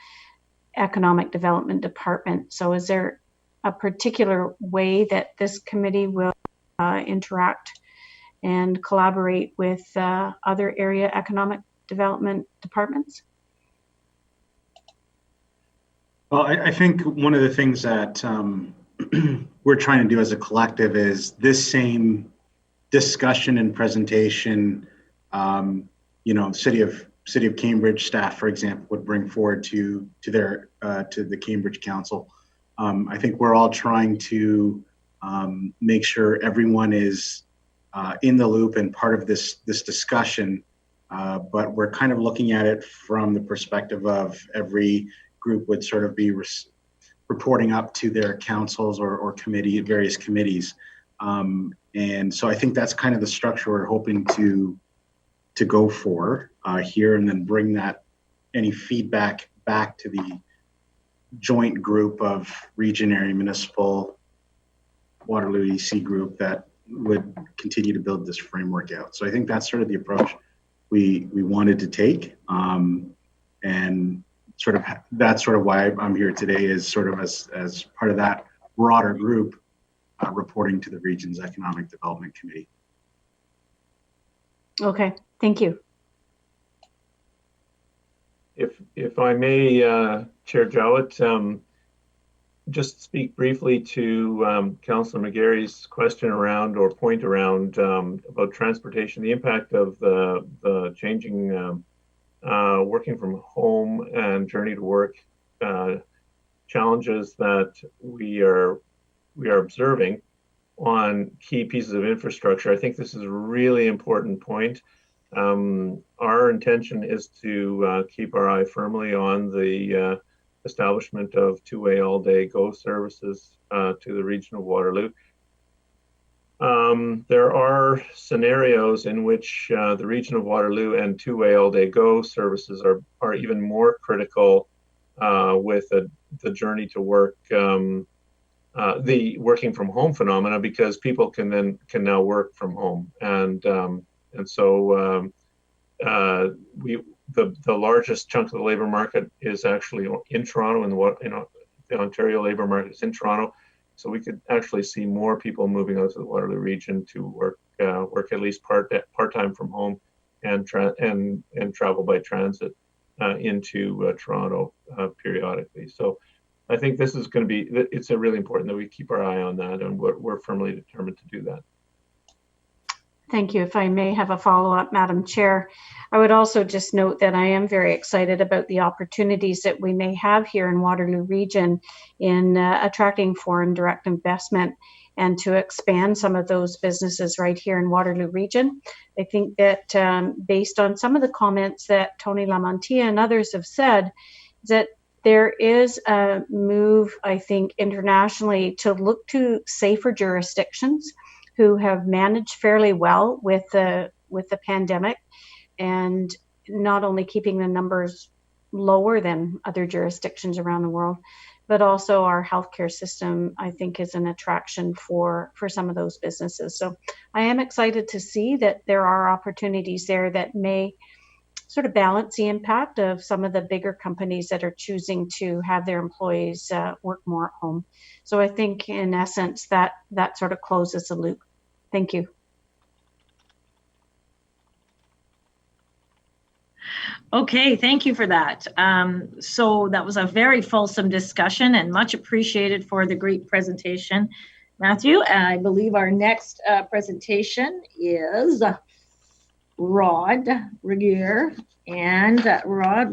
economic development department. So is there a particular way that this committee will interact and collaborate with other area economic development departments? Well, I think one of the things that we're trying to do as a collective is this same discussion and presentation, you know, City of Cambridge staff, for example, would bring forward to the Cambridge Council. I think we're all trying to make sure everyone is in the loop and part of this discussion, but we're kind of looking at it from the perspective of every group would sort of be reporting up to their councils or various committees. And so I think that's kind of the structure we're hoping to go for here, and then bring that any feedback back to the joint group of Regier, Municipal, Waterloo EC group that would continue to build this framework out. So I think that's sort of the approach we wanted to take, and sort of that's sort of why I'm here today, is sort of as part of that broader group reporting to the region's Economic Development Committee. Okay, thank you. If I may, Chair Jowett, just speak briefly to Councillor McGarry's question around, or point around, about transportation, the impact of the changing working from home and journey to work challenges that we are observing on key pieces of infrastructure. I think this is a really important point. Our intention is to keep our eye firmly on the establishment of two-way all-day GO services to the region of Waterloo. There are scenarios in which the region of Waterloo and two-way all-day GO services are even more critical with the journey to work, the working from home phenomena, because people can now work from home, and so the largest chunk of the labor market is actually in Toronto, and the Ontario labor market is in Toronto. So we could actually see more people moving out to the Waterloo region to work at least part-time from home, and travel by transit into Toronto periodically. So I think this is going to be, it's really important that we keep our eye on that, and we're firmly determined to do that. Thank you. If I may have a follow-up, Madam Chair, I would also just note that I am very excited about the opportunities that we may have here in Waterloo Region in attracting foreign direct investment, and to expand some of those businesses right here in Waterloo Region. I think that based on some of the comments that Tony Lamantia and others have said, that there is a move, I think, internationally to look to safer jurisdictions who have managed fairly well with the pandemic, and not only keeping the numbers lower than other jurisdictions around the world, but also our healthcare system, I think, is an attraction for some of those businesses. So I am excited to see that there are opportunities there that may sort of balance the impact of some of the bigger companies that are choosing to have their employees work more at home. So I think in essence that sort of closes the loop. Thank you. Okay, thank you for that. So that was a very fulsome discussion and much appreciated for the great presentation, Matthew. I believe our next presentation is Rod Regier. And Rod,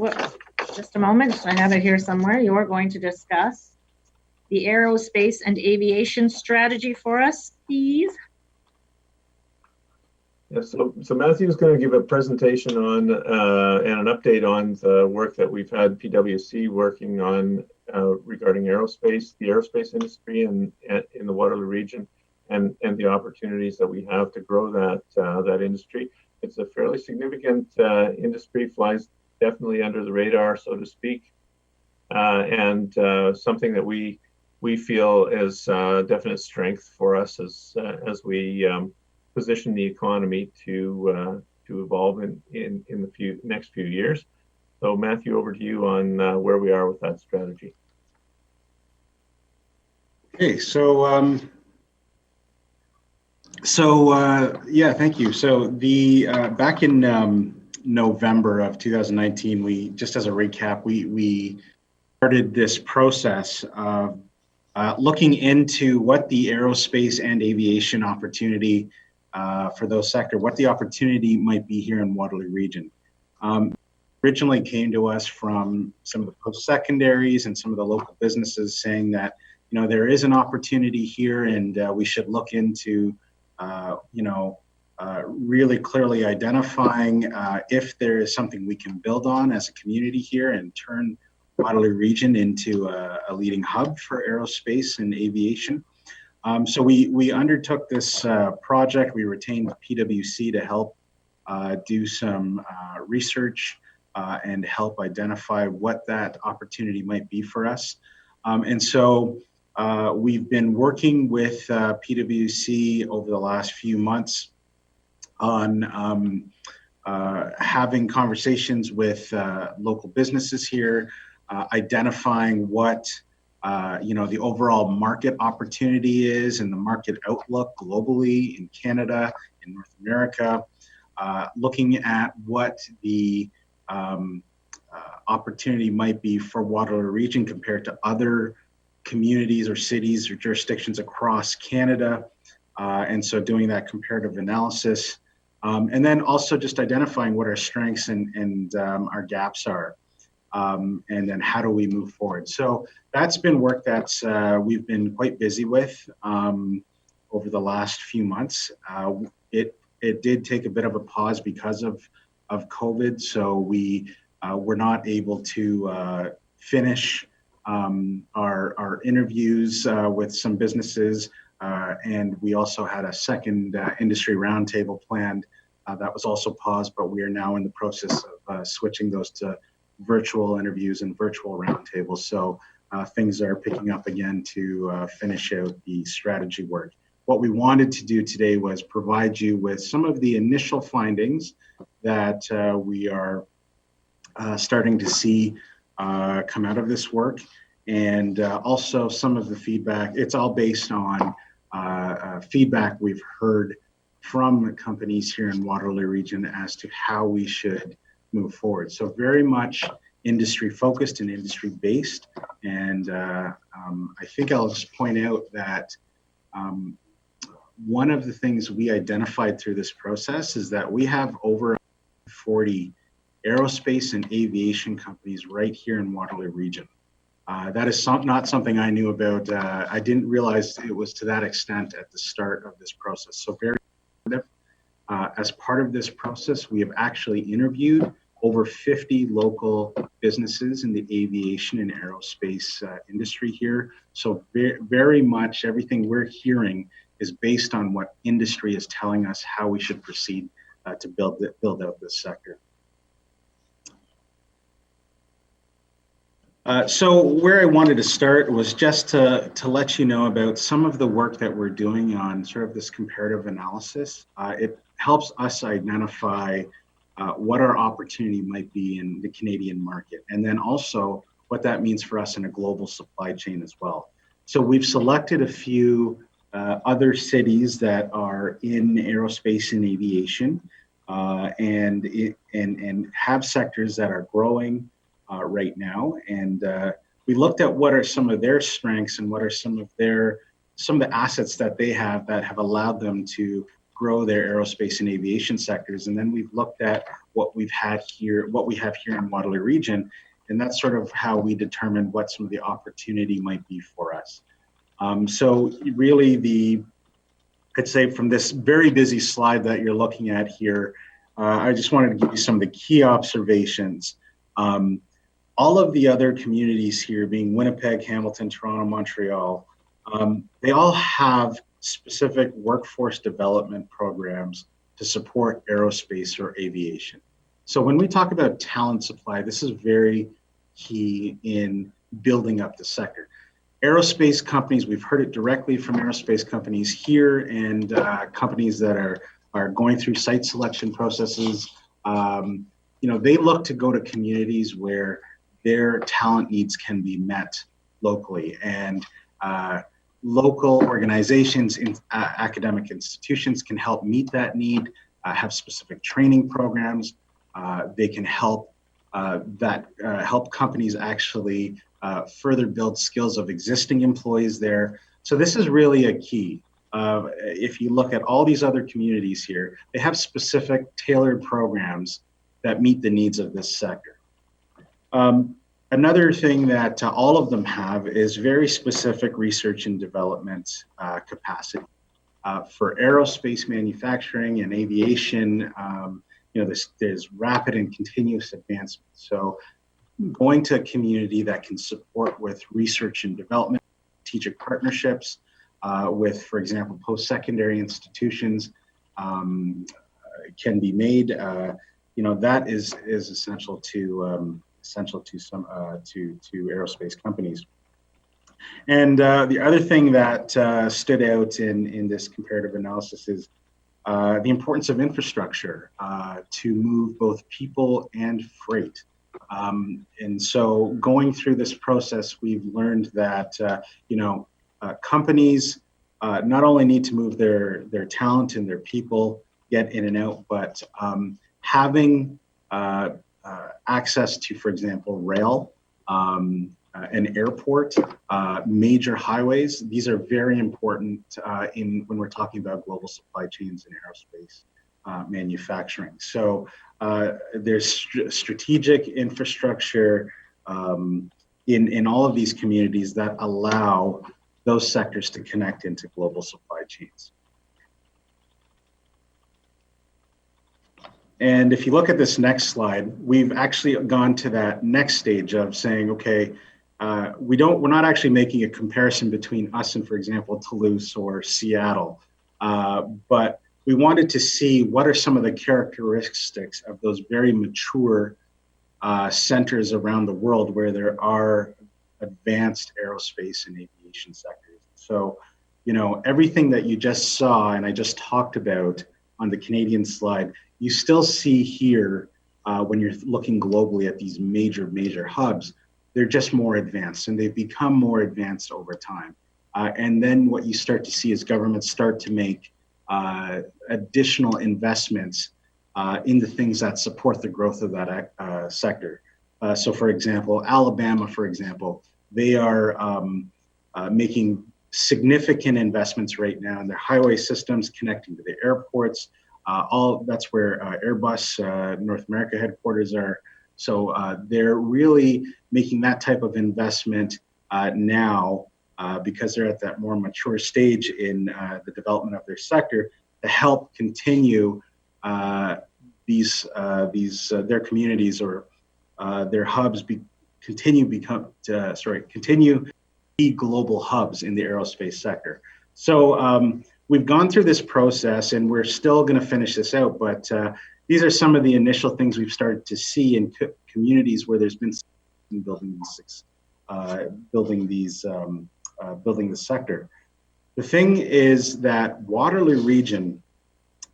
just a moment, I have it here somewhere. You're going to discuss the aerospace and aviation strategy for us, please. Yeah, so Matthew's going to give a presentation on and an update on the work that we've had PwC working on regarding aerospace, the aerospace industry, and in the Waterloo region, and the opportunities that we have to grow that industry. It's a fairly significant industry, flies definitely under the radar, so to speak, and something that we feel is definite strength for us as we position the economy to evolve in the next few years. So Matthew, over to you on where we are with that strategy. Okay, yeah, thank you. So the back in November of 2019, we, just as a recap, we started this process of looking into what the aerospace and aviation opportunity for those sector, what the opportunity might be here in Waterloo region. Originally came to us from some of the post-secondaries and some of the local businesses saying that, you know, there is an opportunity here and we should look into really clearly identifying if there is something we can build on as a community here and turn Waterloo region into a leading hub for aerospace and aviation. So we undertook this project. We retained PwC to help do some research and help identify what that opportunity might be for us. And so we've been working with PwC over the last few months on having conversations with local businesses here, identifying what the overall market opportunity is and the market outlook globally in Canada, in North America, looking at what the opportunity might be for Waterloo region compared to other communities or cities or jurisdictions across Canada. And so doing that comparative analysis. And then also just identifying what our strengths and our gaps are. And then how do we move forward? So that's been work that's we've been quite busy with over the last few months. It did take a bit of a pause because of COVID. So we were not able to finish our interviews with some businesses. And we also had a second industry roundtable planned that was also paused, but we are now in the process of switching those to virtual interviews and virtual roundtables. So things are picking up again to finish out the strategy work. What we wanted to do today was provide you with some of the initial findings that we are starting to see come out of this work, and also some of the feedback. It's all based on feedback we've heard from companies here in Waterloo region as to how we should move forward. So very much industry focused and industry based. And I think I'll just point out that one of the things we identified through this process is that we have over 40 aerospace and aviation companies right here in Waterloo region. That is not something I knew about. I didn't realize it was to that extent at the start of this process. So very as part of this process, we have actually interviewed over 50 local businesses in the aviation and aerospace industry here. So very much everything we're hearing is based on what industry is telling us how we should proceed to build out this sector. So where I wanted to start was just to let you know about some of the work that we're doing on sort of this comparative analysis. It helps us identify what our opportunity might be in the Canadian market, and then also what that means for us in a global supply chain as well. So we've selected a few other cities that are in aerospace and aviation, and have sectors that are growing right now. And we looked at what are some of their strengths and what are some of the assets that they have that have allowed them to grow their aerospace and aviation sectors. And then we've looked at what we have here in Waterloo region, and that's sort of how we determine what some of the opportunity might be for us. So really I'd say from this very busy slide that you're looking at here, I just wanted to give you some of the key observations. All of the other communities here, being Winnipeg, Hamilton, Toronto, Montreal, they all have specific workforce development programs to support aerospace or aviation. So when we talk about talent supply, this is very key in building up the sector. Aerospace companies, we've heard it directly from aerospace companies here and companies that are going through site selection processes. They look to go to communities where their talent needs can be met locally, and local organizations, academic institutions can help meet that need, have specific training programs. They can help companies actually further build skills of existing employees there. So this is really a key. If you look at all these other communities here, they have specific tailored programs that meet the needs of this sector. Another thing that all of them have is very specific research and development capacity. For aerospace manufacturing and aviation, there's rapid and continuous advancement. So going to a community that can support with research and development, strategic partnerships with, for example, post-secondary institutions can be made. That is essential to aerospace companies. And the other thing that stood out in this comparative analysis is the importance of infrastructure to move both people and freight. And so going through this process, we've learned that companies not only need to move their talent and their people, get in and out, but having access to, for example, rail, an airport, major highways. These are very important when we're talking about global supply chains in aerospace manufacturing. So there's strategic infrastructure in all of these communities that allow those sectors to connect into global supply chains. And if you look at this next slide, we've actually gone to that next stage of saying, okay, we're not actually making a comparison between us and, for example, Toulouse or Seattle, but we wanted to see what are some of the characteristics of those very mature centers around the world where there are advanced aerospace and aviation sectors. So, everything that you just saw and I just talked about on the Canadian slide, you still see here when you're looking globally at these major hubs. They're just more advanced, and they've become more advanced over time. And then what you start to see is governments start to make additional investments in the things that support the growth of that sector. So for example, Alabama, for example, they are making significant investments right now in their highway systems connecting to the airports. That's where Airbus North America headquarters are. So they're really making that type of investment now because they're at that more mature stage in the development of their sector to help continue their communities or their hubs continue be global hubs in the aerospace sector. So we've gone through this process and we're still going to finish this out, but these are some of the initial things we've started to see in communities where there's been building building building the sector. The thing is that Waterloo region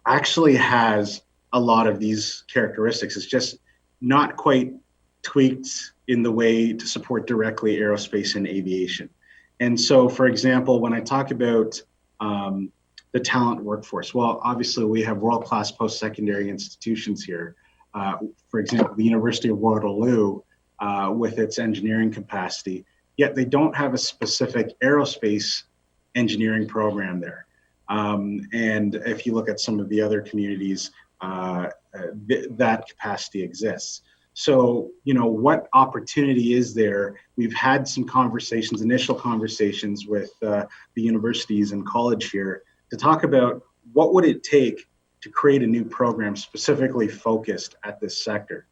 actually has a lot of these characteristics. It's just not quite tweaked in the way to support directly aerospace and aviation. And so, for example, when I talk about the talent workforce, well, obviously we have world-class post-secondary institutions here. For example, the University of Waterloo with its engineering capacity, yet they don't have a specific aerospace engineering program there. And if you look at some of the other communities, that capacity exists. So, you know, what opportunity is there? We've had some conversations, initial conversations with the universities and college here to talk about what would it take to create a new program specifically focused at this sector.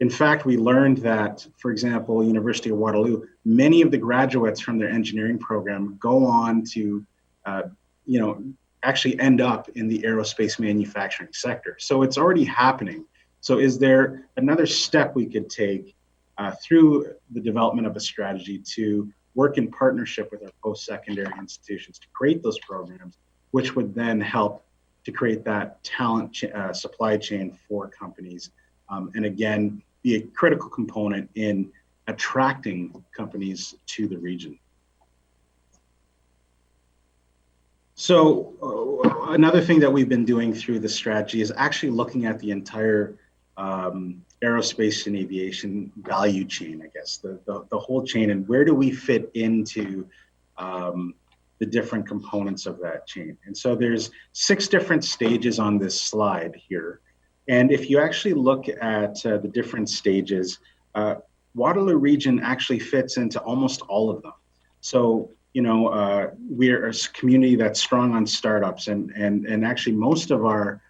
In fact, we learned that, for example, University of Waterloo, many of the graduates from their engineering program go on to, you know, actually end up in the aerospace manufacturing sector. So it's already happening. So is there another step we could take through the development of a strategy to work in partnership with our post-secondary institutions to create those programs, which would then help to create that talent supply chain for companies, and again, be a critical component in attracting companies to the region. So another thing that we've been doing through the strategy is actually looking at the entire aerospace and aviation value chain, I guess, the whole chain, and where do we fit into the different components of that chain. And so there's 6 different stages on this slide here. And if you actually look at the different stages, Waterloo region actually fits into almost all of them. So, you know, we're a community that's strong on startups, and actually most of our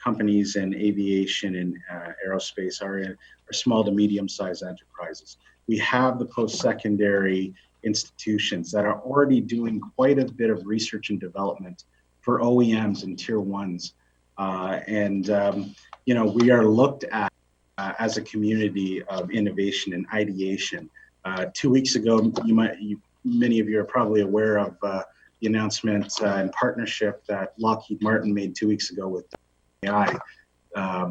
companies in aviation and aerospace are small to medium-sized enterprises. We have the post-secondary institutions that are already doing quite a bit of research and development for OEMs and tier ones. You know, we are looked at as a community of innovation and ideation. 2 weeks ago, many of you are probably aware of the announcement and partnership that Lockheed Martin made 2 weeks ago with AI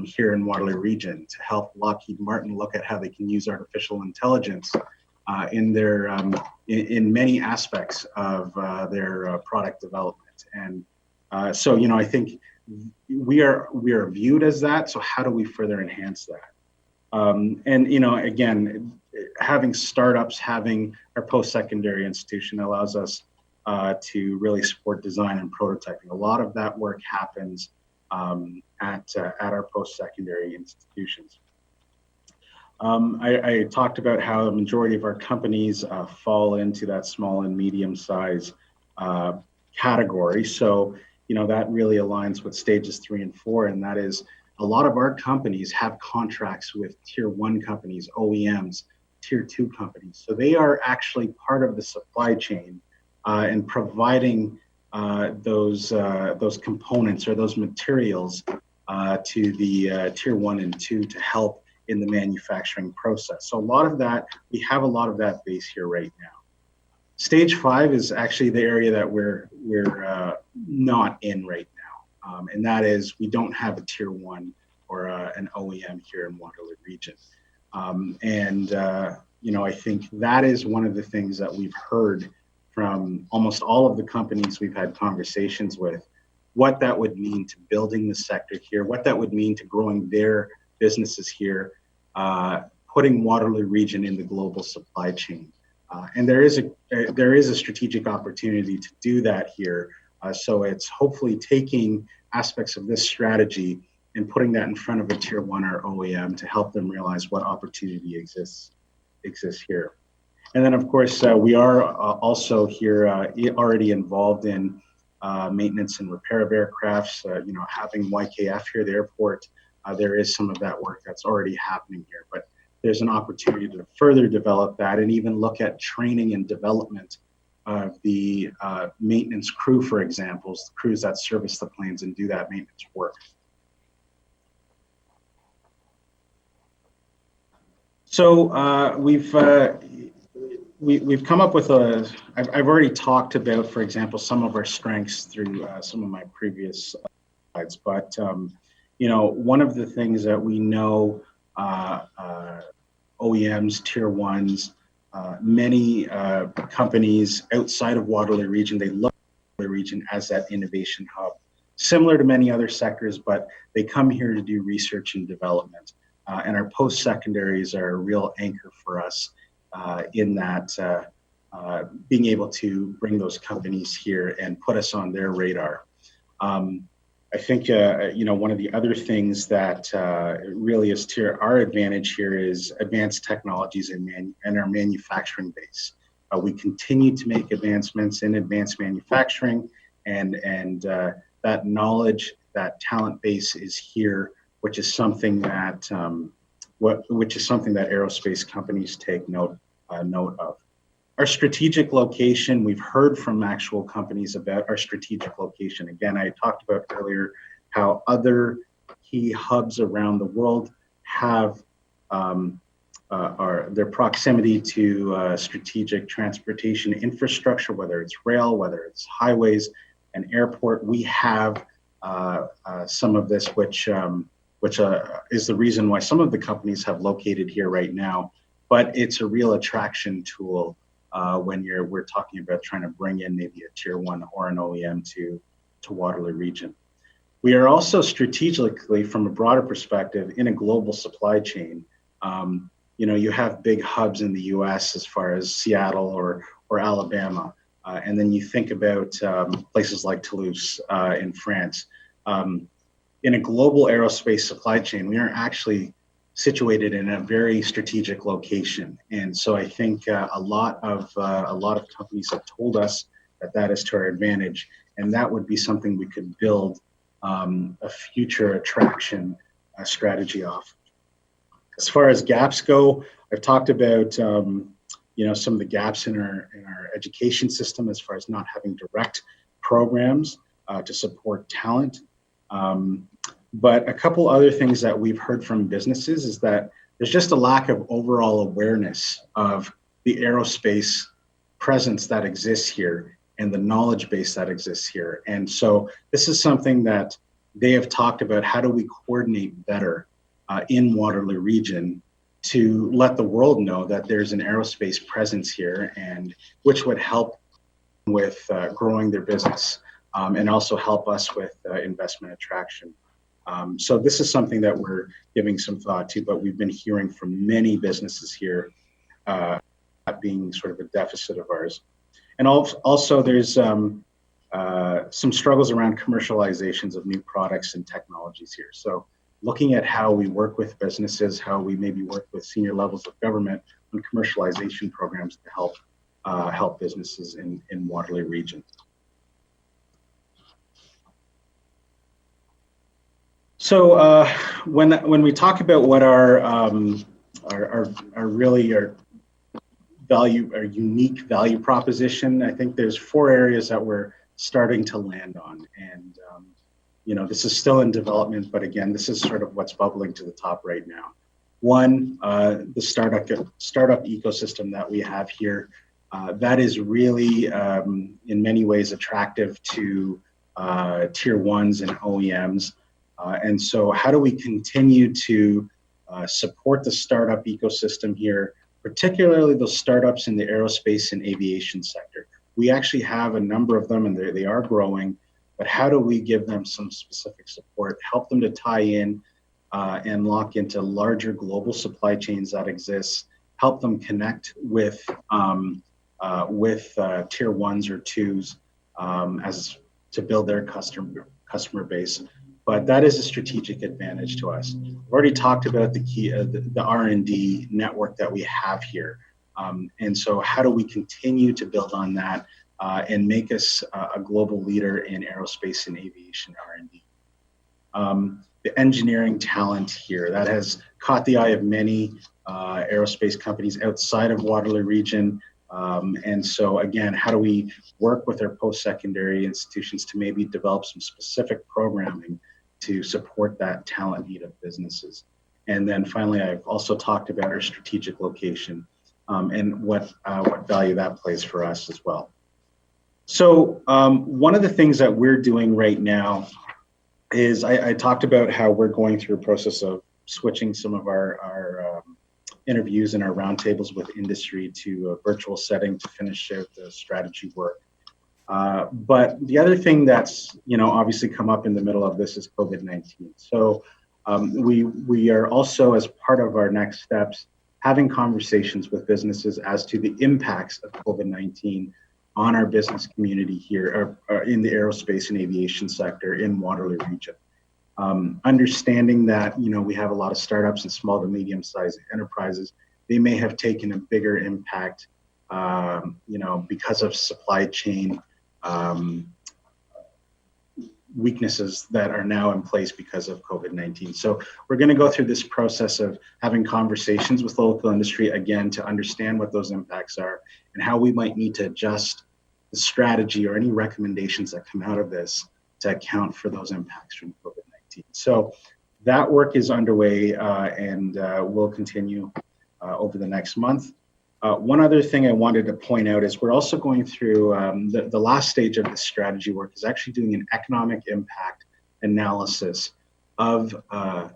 here in Waterloo region to help Lockheed Martin look at how they can use artificial intelligence in their in many aspects of their product development. And so, you know, I think we are viewed as that. So how do we further enhance that? And, you know, again, having startups, having our post-secondary institution allows us to really support design and prototyping. A lot of that work happens at our post-secondary institutions. I talked about how the majority of our companies fall into that small and medium-sized category. So, you know, that really aligns with stages 3 and 4, and that is a lot of our companies have contracts with tier 1 companies, OEMs, tier 2 companies. So they are actually part of the supply chain and providing those components or those materials to the tier 1 and 2 to help in the manufacturing process. So a lot of that, we have a lot of that base here right now. Stage 5 is actually the area that we're not in right now, and that is we don't have a tier 1 or an OEM here in Waterloo region. You know, I think that is one of the things that we've heard from almost all of the companies we've had conversations with, what that would mean to building the sector here, what that would mean to growing their businesses here, putting Waterloo region in the global supply chain. And there is a strategic opportunity to do that here. So it's hopefully taking aspects of this strategy and putting that in front of a tier 1 or OEM to help them realize what opportunity exists here. And then, of course, we are also here already involved in maintenance and repair of aircrafts. You know, having YKF here, the airport, there is some of that work that's already happening here. But there's an opportunity to further develop that and even look at training and development of the maintenance crew, for example, the crews that service the planes and do that maintenance work. So we've come up with I've already talked about, for example, some of our strengths through some of my previous slides, but you know, one of the things that we know, OEMs, tier ones, many companies outside of Waterloo region, they look at the region as that innovation hub, similar to many other sectors, but they come here to do research and development. And our post-secondaries are a real anchor for us in that being able to bring those companies here and put us on their radar. I think, you know, one of the other things that really is to our advantage here is advanced technologies and our manufacturing base. We continue to make advancements in advanced manufacturing, and that knowledge, that talent base is here, which is something that aerospace companies take note of. Our strategic location, we've heard from actual companies about our strategic location. Again, I talked about earlier how other key hubs around the world have their proximity to strategic transportation infrastructure, whether it's rail, whether it's highways and airport. We have some of this, which is the reason why some of the companies have located here right now. But it's a real attraction tool when we're talking about trying to bring in maybe a tier one or an OEM to Waterloo region. We are also strategically, from a broader perspective, in a global supply chain. You know, you have big hubs in the U.S. as far as Seattle or Alabama, and then you think about places like Toulouse in France. In a global aerospace supply chain, we are actually situated in a very strategic location, and so I think a lot of companies have told us that is to our advantage, and that would be something we could build a future attraction strategy off. As far as gaps go, I've talked about you know, some of the gaps in our education system as far as not having direct programs to support talent. But a couple other things that we've heard from businesses is that there's just a lack of overall awareness of the aerospace presence that exists here and the knowledge base that exists here. And so this is something that they have talked about. How do we coordinate better in Waterloo region to let the world know that there's an aerospace presence here, and which would help with growing their business and also help us with investment attraction. So this is something that we're giving some thought to, but we've been hearing from many businesses here that being sort of a deficit of ours. And also there's some struggles around commercializations of new products and technologies here. So looking at how we work with businesses, how we maybe work with senior levels of government on commercialization programs to help businesses in Waterloo region. So when we talk about what our unique value proposition, I think there's 4 areas that we're starting to land on, and you know, this is still in development, but again, this is sort of what's bubbling to the top right now. One, the startup ecosystem that we have here, that is really in many ways attractive to tier ones and OEMs. And so how do we continue to support the startup ecosystem here, particularly those startups in the aerospace and aviation sector? We actually have a number of them, and they are growing, but how do we give them some specific support, help them to tie in and lock into larger global supply chains that exist, help them connect with tier ones or twos as to build their customer base. But that is a strategic advantage to us. We've already talked about the R&D network that we have here. And so how do we continue to build on that and make us a global leader in aerospace and aviation R&D? The engineering talent here, that has caught the eye of many aerospace companies outside of Waterloo region. And so again, how do we work with our post-secondary institutions to maybe develop some specific programming to support that talent need of businesses? And then finally, I've also talked about our strategic location and what value that plays for us as well. So one of the things that we're doing right now is I talked about how we're going through a process of switching some of our interviews and our roundtables with industry to a virtual setting to finish out the strategy work. But the other thing that's obviously come up in the middle of this is COVID-19. So we are also, as part of our next steps, having conversations with businesses as to the impacts of COVID-19 on our business community here in the aerospace and aviation sector in Waterloo region. Understanding that we have a lot of startups and small to medium-sized enterprises, they may have taken a bigger impact, because of supply chain weaknesses that are now in place because of COVID-19. So we're going to go through this process of having conversations with local industry again to understand what those impacts are and how we might need to adjust the strategy or any recommendations that come out of this to account for those impacts from COVID-19. So that work is underway and will continue over the next month. One other thing I wanted to point out is we're also going through the last stage of this strategy work is actually doing an economic impact analysis of a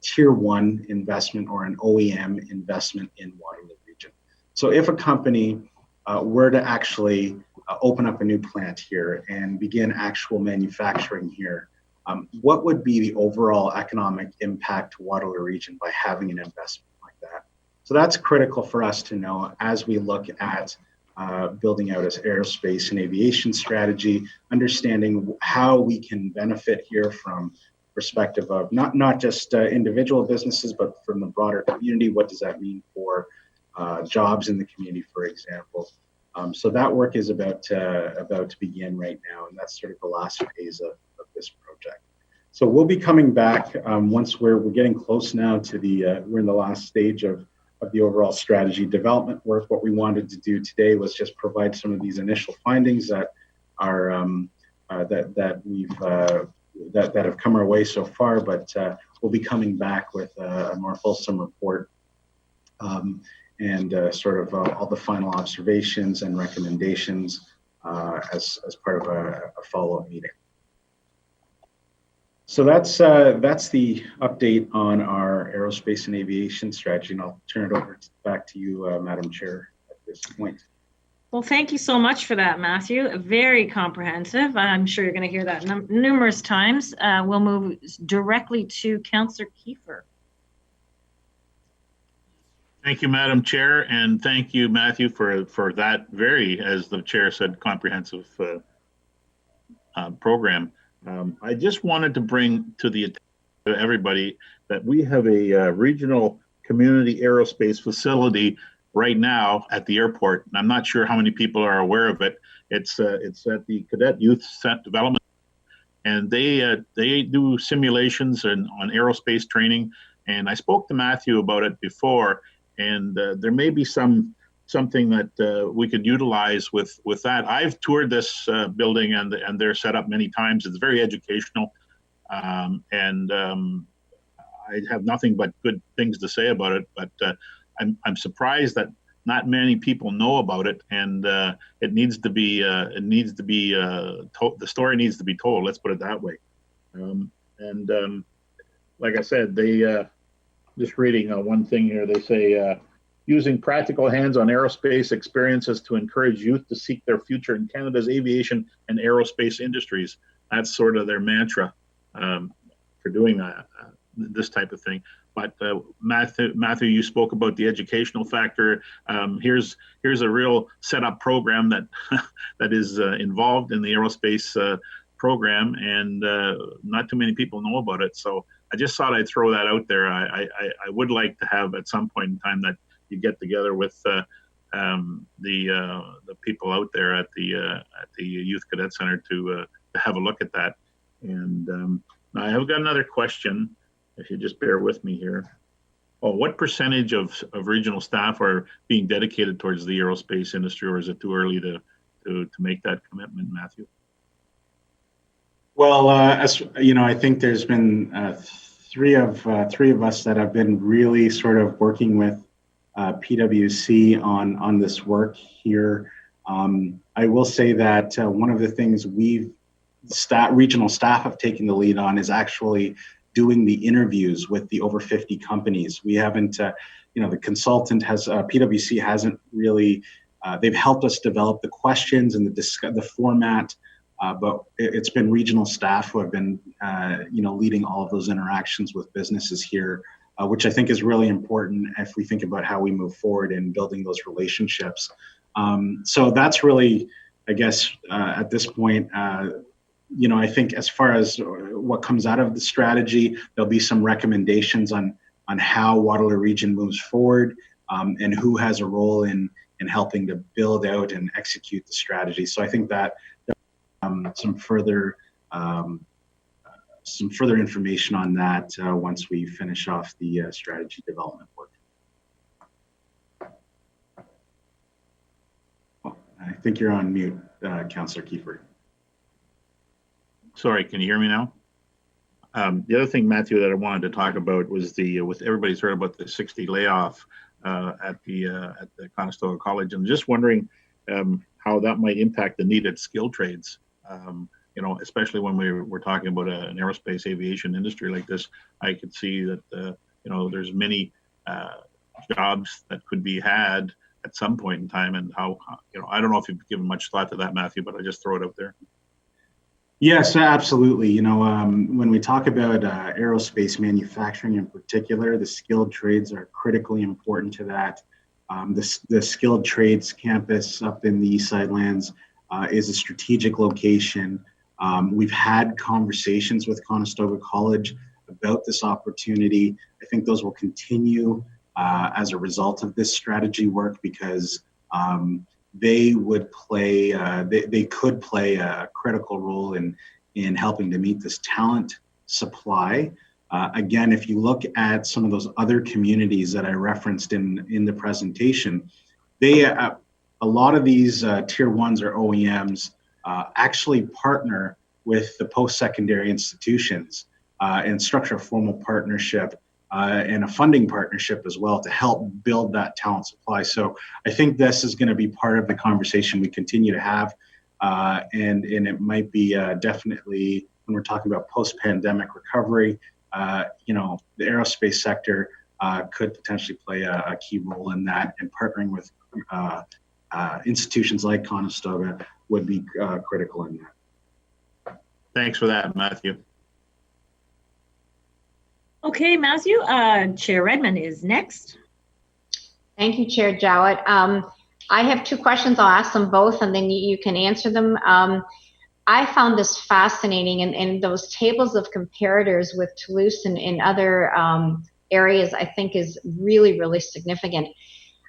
tier 1 investment or an OEM investment in Waterloo region. So if a company were to actually open up a new plant here and begin actual manufacturing here, what would be the overall economic impact to Waterloo region by having an investment like that? So that's critical for us to know as we look at building out an aerospace and aviation strategy, understanding how we can benefit here from perspective of not just individual businesses, but from the broader community. What does that mean for jobs in the community, for example? So that work is about to begin right now, and that's sort of the last phase of this project. So we'll be coming back once we're getting close now to we're in the last stage of the overall strategy development work. What we wanted to do today was just provide some of these initial findings that are that have come our way so far, but we'll be coming back with a more fulsome report and sort of all the final observations and recommendations as part of a follow-up meeting. So that's the update on our aerospace and aviation strategy, and I'll turn it back to you, Madam Chair, at this point. Well, thank you so much for that, Matthew. Very comprehensive. I'm sure you're going to hear that numerous times. We'll move directly to Councillor Kiefer. Thank you, Madam Chair, and thank you, Matthew, for that very, as the chair said, comprehensive program. I just wanted to bring to the attention of everybody that we have a regional community aerospace facility right now at the airport, and I'm not sure how many people are aware of it. It's at the Cadet Youth Development, and they do simulations on aerospace training. And I spoke to Matthew about it before, and there may be something that we could utilize with that. I've toured this building and they're set up many times. It's very educational, and I have nothing but good things to say about it. But I'm surprised that not many people know about it, and it needs to be told. The story needs to be told. Let's put it that way. Like I said, they just reading one thing here. They say. Using practical hands-on aerospace experiences to encourage youth to seek their future in Canada's aviation and aerospace industries. That's sort of their mantra for doing this type of thing. But Matthew, you spoke about the educational factor. Here's a real set-up program that that is involved in the aerospace program, and not too many people know about it. So I just thought I'd throw that out there. I would like to have at some point in time that you get together with the people out there at the Youth Cadet Center to have a look at that. And I have got another question, if you just bear with me here. Oh, what percentage of regional staff are being dedicated towards the aerospace industry, or is it too early to make that commitment, Matthew? Well, as you know, I think there's been three of us that have been really sort of working with PwC on this work here. I will say that one of the things regional staff have taken the lead on is actually doing the interviews with the over 50 companies. We haven't, the consultant has, PwC hasn't really, they've helped us develop the questions and the format, but it's been regional staff who have been, leading all of those interactions with businesses here, which I think is really important if we think about how we move forward in building those relationships. So that's really, I guess, at this point, I think as far as what comes out of the strategy, there'll be some recommendations on how Waterloo Region moves forward, and who has a role in helping to build out and execute the strategy. So I think that some further information on that once we finish off the strategy development work. Well, I think you're on mute, Councillor Kiefer. Sorry, can you hear me now? The other thing, Matthew, that I wanted to talk about was with everybody's heard about the 60 layoff at the Conestoga College, and just wondering how that might impact the needed skill trades. Especially when we're talking about an aerospace aviation industry like this, I could see that there's many jobs that could be had at some point in time, and how I don't know if you've given much thought to that, Matthew, but I just throw it out there. Yes, absolutely. When we talk about aerospace manufacturing in particular, the skilled trades are critically important to that. The skilled trades campus up in the East Sidelands is a strategic location. We've had conversations with Conestoga College about this opportunity. I think those will continue as a result of this strategy work, because they could play a critical role in helping to meet this talent supply. Again, if you look at some of those other communities that I referenced in the presentation, a lot of these tier ones or OEMs actually partner with the post-secondary institutions and structure a formal partnership and a funding partnership as well to help build that talent supply. So I think this is going to be part of the conversation we continue to have, and it might be definitely, when we're talking about post-pandemic recovery, the aerospace sector could potentially play a key role in that, and partnering with institutions like Conestoga would be critical in that. Thanks for that, Matthew. Okay, Matthew, Chair Redmond is next. Thank you, Chair Jowett. I have two questions. I'll ask them both, and then you can answer them. I found this fascinating, and those tables of comparators with Toulouse and other areas, I think, is really, really significant.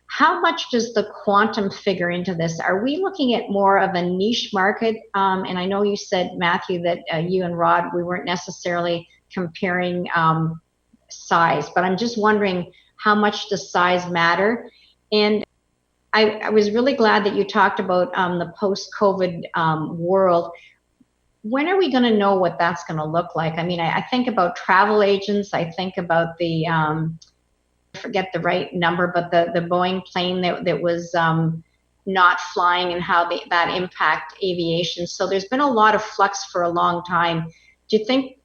How much does the quantum figure into this? Are we looking at more of a niche market? And I know you said, Matthew, that you and Rod, we weren't necessarily comparing size, but I'm just wondering, how much does size matter? And I was really glad that you talked about the post-COVID world. When are we going to know what that's going to look like? I mean, I think about travel agents. I think about the I forget the right number, but the Boeing plane that was not flying, and how that impact aviation. So there's been a lot of flux for a long time. Do you think,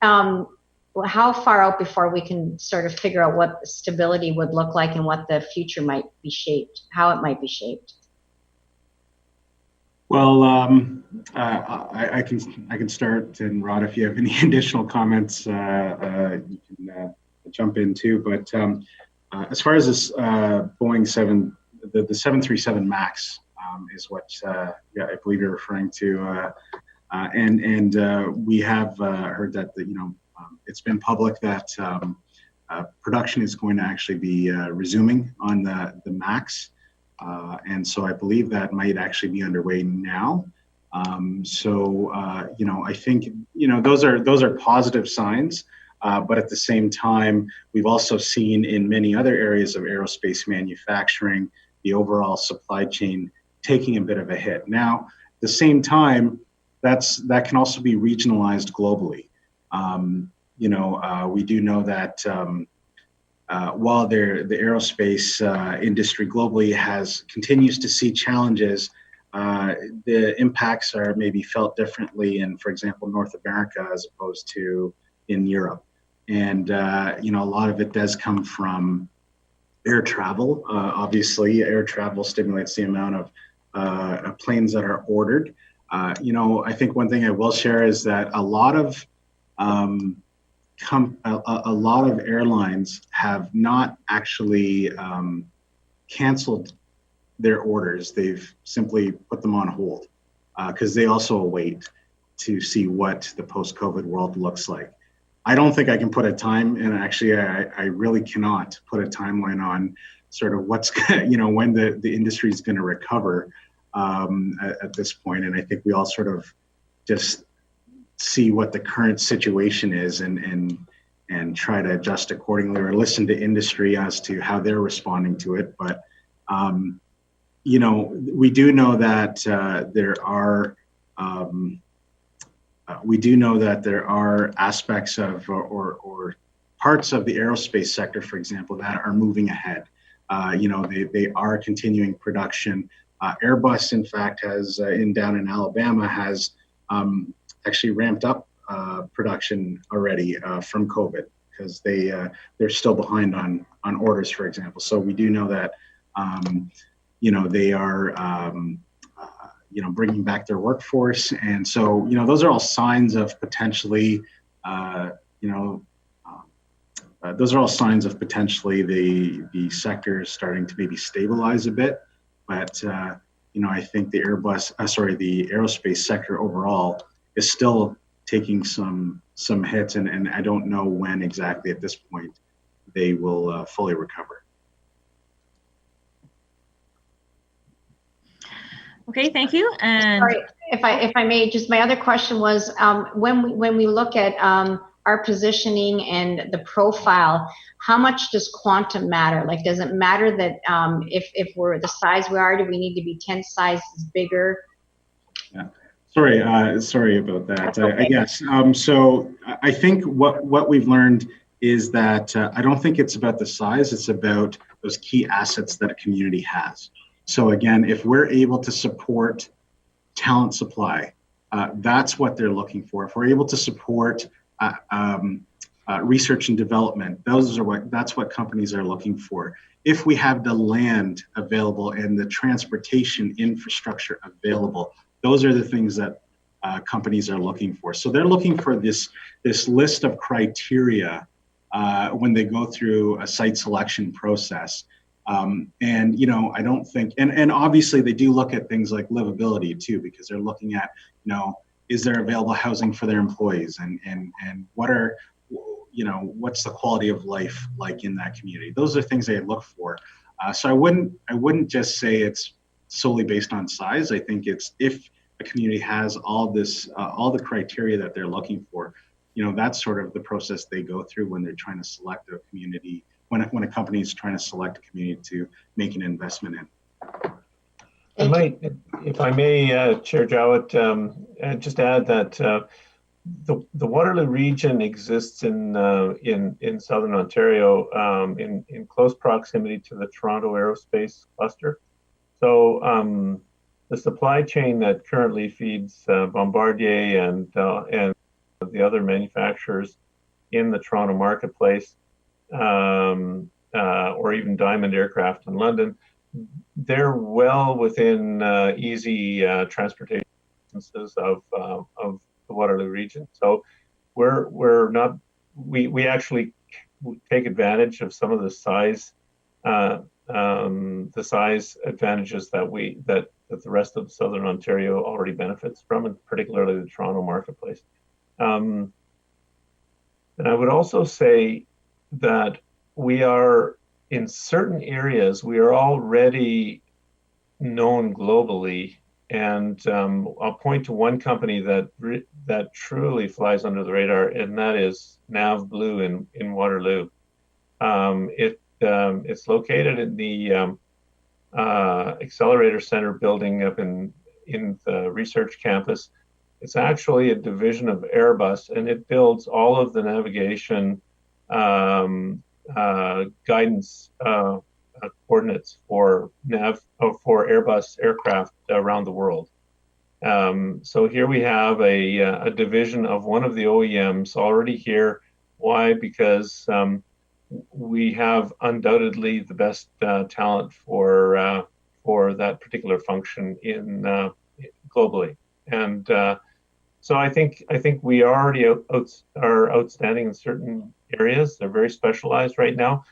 how far out before we can sort of figure out what stability would look like and what the future might be shaped, how it might be shaped? Well, I can start, and Rod, if you have any additional comments, you can jump in too. But as far as this Boeing 737 MAX is what I believe you're referring to, and we have heard that it's been public that production is going to actually be resuming on the MAX, and so I believe that might actually be underway now. I think those are positive signs. But at the same time, we've also seen in many other areas of aerospace manufacturing, the overall supply chain taking a bit of a hit. Now, at the same time, that can also be regionalized globally. we do know that while the aerospace industry globally continues to see challenges, the impacts are maybe felt differently in, for example, North America as opposed to in Europe. And, a lot of it does come from air travel. Obviously, air travel stimulates the amount of planes that are ordered. I think one thing I will share is that a lot of airlines have not actually canceled their orders. They've simply put them on hold because they also await to see what the post-COVID world looks like. I don't think I can put a time, and actually I really cannot put a timeline on sort of what's, when the industry is going to recover at this point. And I think we all sort of just see what the current situation is and try to adjust accordingly or listen to industry as to how they're responding to it. But, we do know that there are aspects of or parts of the aerospace sector, for example, that are moving ahead. They are continuing production. Airbus, in fact, has down in Alabama has actually ramped up production already from COVID because they're still behind on orders, for example. So we do know that they are bringing back their workforce, and so those are all signs of potentially the sector is starting to maybe stabilize a bit. But I think the aerospace sector overall is still taking some hits, and I don't know when exactly at this point they will fully recover. Okay, thank you. And sorry, if I may, just my other question was when we look at our positioning and the profile, how much does quantum matter? Like, does it matter that if we're the size we are, do we need to be 10 sizes bigger? Yeah. Sorry about that. Okay. Yes. So I think what we've learned is that I don't think it's about the size. It's about those key assets that a community has. So again, if we're able to support talent supply, that's what they're looking for. If we're able to support research and development, that's what companies are looking for. If we have the land available and the transportation infrastructure available, those are the things that companies are looking for. So they're looking for this list of criteria when they go through a site selection process. I don't think, and obviously they do look at things like livability too, because they're looking at, is there available housing for their employees, and what's the quality of life like in that community? Those are things they look for. So I wouldn't just say it's solely based on size. I think it's if a community has all the criteria that they're looking for, that's sort of the process they go through when they're trying to select a community. When a company is trying to select a community to make an investment in. If I may, Chair Jowett, just add that the Waterloo region exists in southern Ontario in close proximity to the Toronto Aerospace cluster. So the supply chain that currently feeds Bombardier and the other manufacturers in the Toronto marketplace, or even Diamond Aircraft in London, they're well within easy transportation distances of the Waterloo region. So we actually take advantage of some of the size advantages that the rest of Southern Ontario already benefits from, and particularly the Toronto marketplace. And I would also say that we are in certain areas, we are already known globally, and I'll point to one company that truly flies under the radar, and that is NavBlue in Waterloo. It's located in the Accelerator Center building up in the research campus, It's actually a division of Airbus, and it builds all of the navigation guidance coordinates for Airbus aircraft around the world. So here we have a division of one of the OEMs already here. Why? Because we have undoubtedly the best talent for that particular function in globally, and so I think we already are outstanding in certain areas. They're very specialized right now.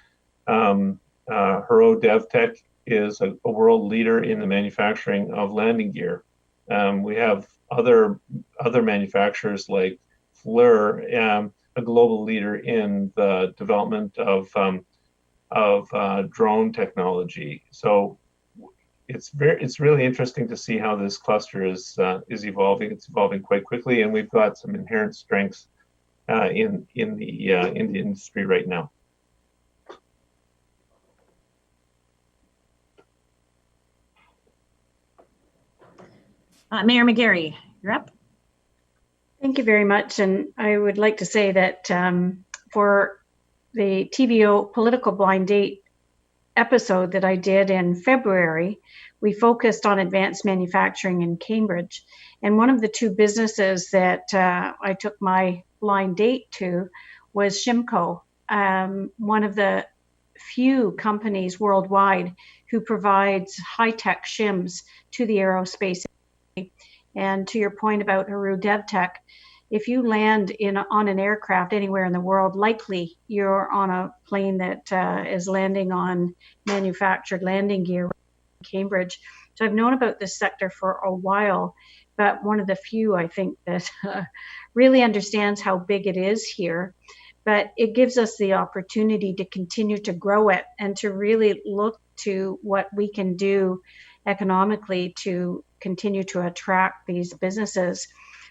Hero DevTech is a world leader in the manufacturing of landing gear. We have other manufacturers like Fleur, a global leader in the development of drone technology. So it's really interesting to see how this cluster is evolving. It's evolving quite quickly, and we've got some inherent strengths in the industry right now. Mayor McGarry, you're up. Thank you very much. And I would like to say that for the TVO Political Blind Date episode that I did in February, we focused on advanced manufacturing in Cambridge. And one of the two businesses that I took my blind date to was Shimco, one of the few companies worldwide who provides high-tech shims to the aerospace. And to your point about Haru DevTech, if you land on an aircraft anywhere in the world, likely you're on a plane that is landing on manufactured landing gear in Cambridge. So I've known about this sector for a while, but one of the few, I think, that really understands how big it is here. But it gives us the opportunity to continue to grow it and to really look to what we can do economically to continue to attract these businesses.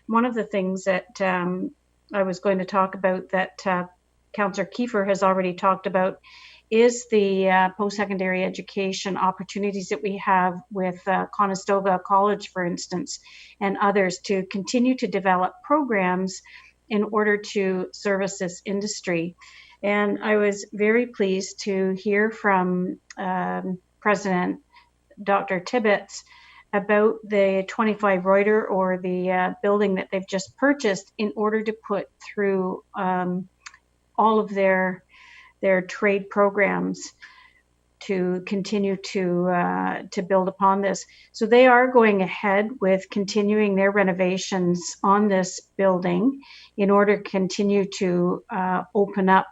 One of the things that I was going to talk about that Councillor Kiefer has already talked about is the post-secondary education opportunities that we have with Conestoga College, for instance, and others to continue to develop programs in order to service this industry. And I was very pleased to hear from President Dr. Tibbetts about the 25 Reuter, or the building that they've just purchased, in order to put through all of their trade programs to continue to build upon this. So they are going ahead with continuing their renovations on this building in order to continue to open up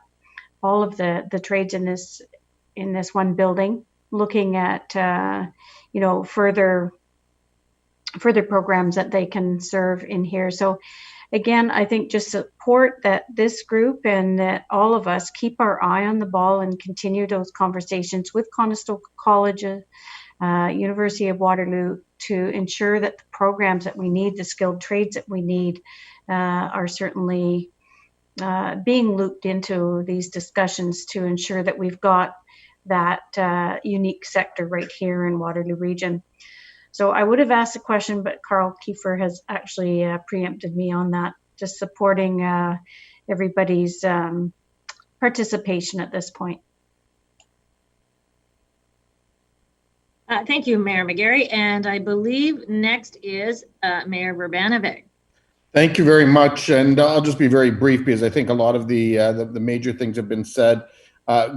all of the trades in this one building, looking at further programs that they can serve in here. So again, I think just support that this group and that all of us keep our eye on the ball and continue those conversations with Conestoga College, University of Waterloo, to ensure that the programs that we need, the skilled trades that we need, are certainly being looped into these discussions to ensure that we've got that unique sector right here in Waterloo region. So I would have asked a question, but Carl Kiefer has actually preempted me on that, just supporting everybody's participation at this point. Thank you, Mayor McGarry. And I believe next is Mayor Verbanovic. Thank you very much, and I'll just be very brief because I think a lot of the major things have been said.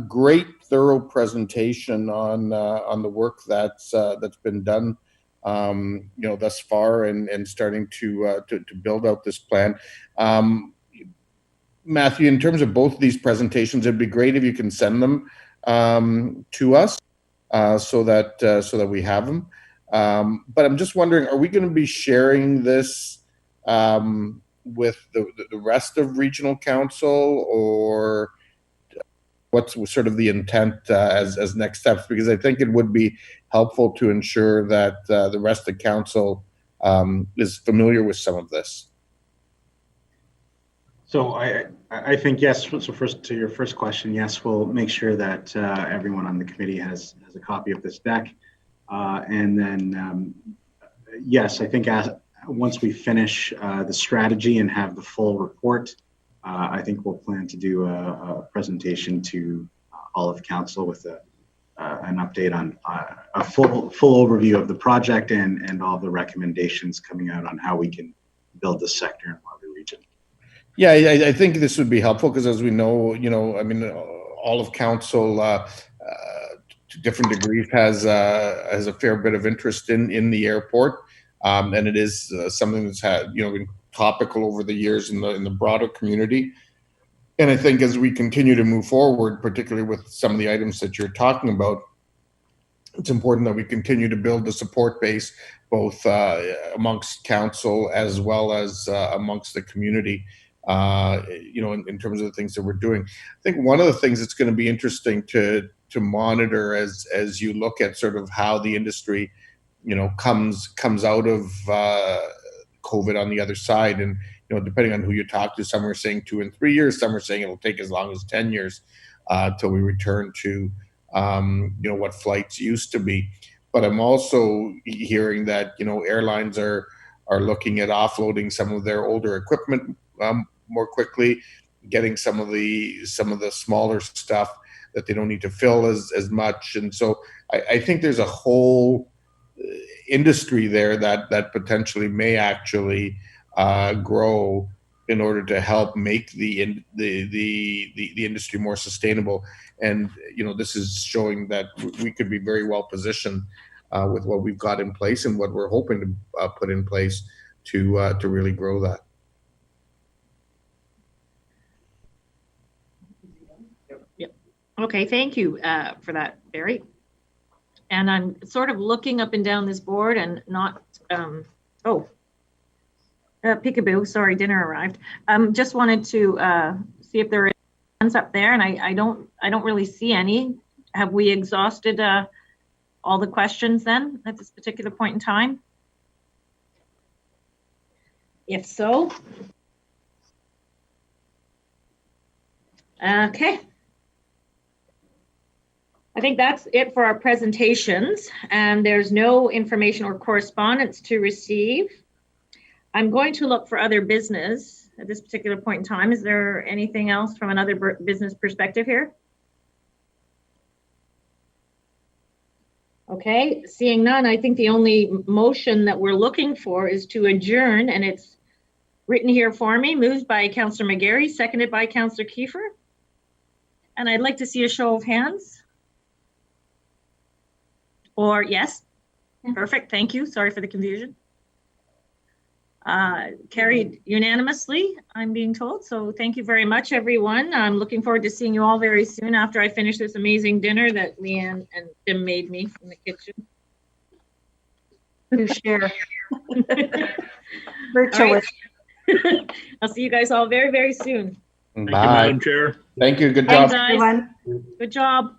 Great, thorough presentation on the work that's been done, thus far, and starting to build out this plan. Matthew, in terms of both of these presentations, it'd be great if you can send them to us so that we have them. But I'm just wondering, are we going to be sharing this with the rest of regional council, or what's sort of the intent as next steps? Because I think it would be helpful to ensure that the rest of council is familiar with some of this. So I think yes. So first, to your first question, yes, we'll make sure that everyone on the committee has a copy of this deck, and then yes, I think once we finish the strategy and have the full report, I think we'll plan to do a presentation to all of council with an update on a full overview of the project and all the recommendations coming out on how we can build this sector in Waterloo region. Yeah, I think this would be helpful because, as we know, I mean, all of council, to different degrees, has a fair bit of interest in the airport, and it is something that's had been topical over the years in the broader community. And I think as we continue to move forward, particularly with some of the items that you're talking about, it's important that we continue to build the support base, both amongst council as well as amongst the community, in terms of the things that we're doing. I think one of the things that's going to be interesting to monitor as you look at sort of how the industry, comes out of COVID on the other side, and depending on who you talk to, some are saying 2 and 3 years, some are saying it'll take as long as 10 years till we return to what flights used to be. But I'm also hearing that airlines are looking at offloading some of their older equipment more quickly, getting some of the smaller stuff that they don't need to fill as much. And so I think there's a whole industry there that potentially may actually grow in order to help make the industry more sustainable. And this is showing that we could be very well positioned with what we've got in place and what we're hoping to put in place to really grow that. Yep. Okay, thank you for that, Barry. And I'm sort of looking up and down this board and not, peekaboo, sorry, dinner arrived. Just wanted to see if there are hands up there, and I don't really see any. Have we exhausted all the questions then at this particular point in time? If so, okay. I think that's it for our presentations, and there's no information or correspondence to receive. I'm going to look for other business at this particular point in time. Is there anything else from another business perspective here? Okay, seeing none, I think the only motion that we're looking for is to adjourn, and it's written here for me, moved by Councillor McGarry, seconded by Councillor Kiefer. And I'd like to see a show of hands. Or yes, perfect, thank you, sorry for the confusion. Carried unanimously, I'm being told, so thank you very much, everyone. I'm looking forward to seeing you all very soon after I finish this amazing dinner that Leanne and Tim made me in the kitchen. To share. Virtual. Right. I'll see you guys all very, very soon. Bye. Thank you, Madam Chair. Thank you. Good Thanks, job. guys. Good job.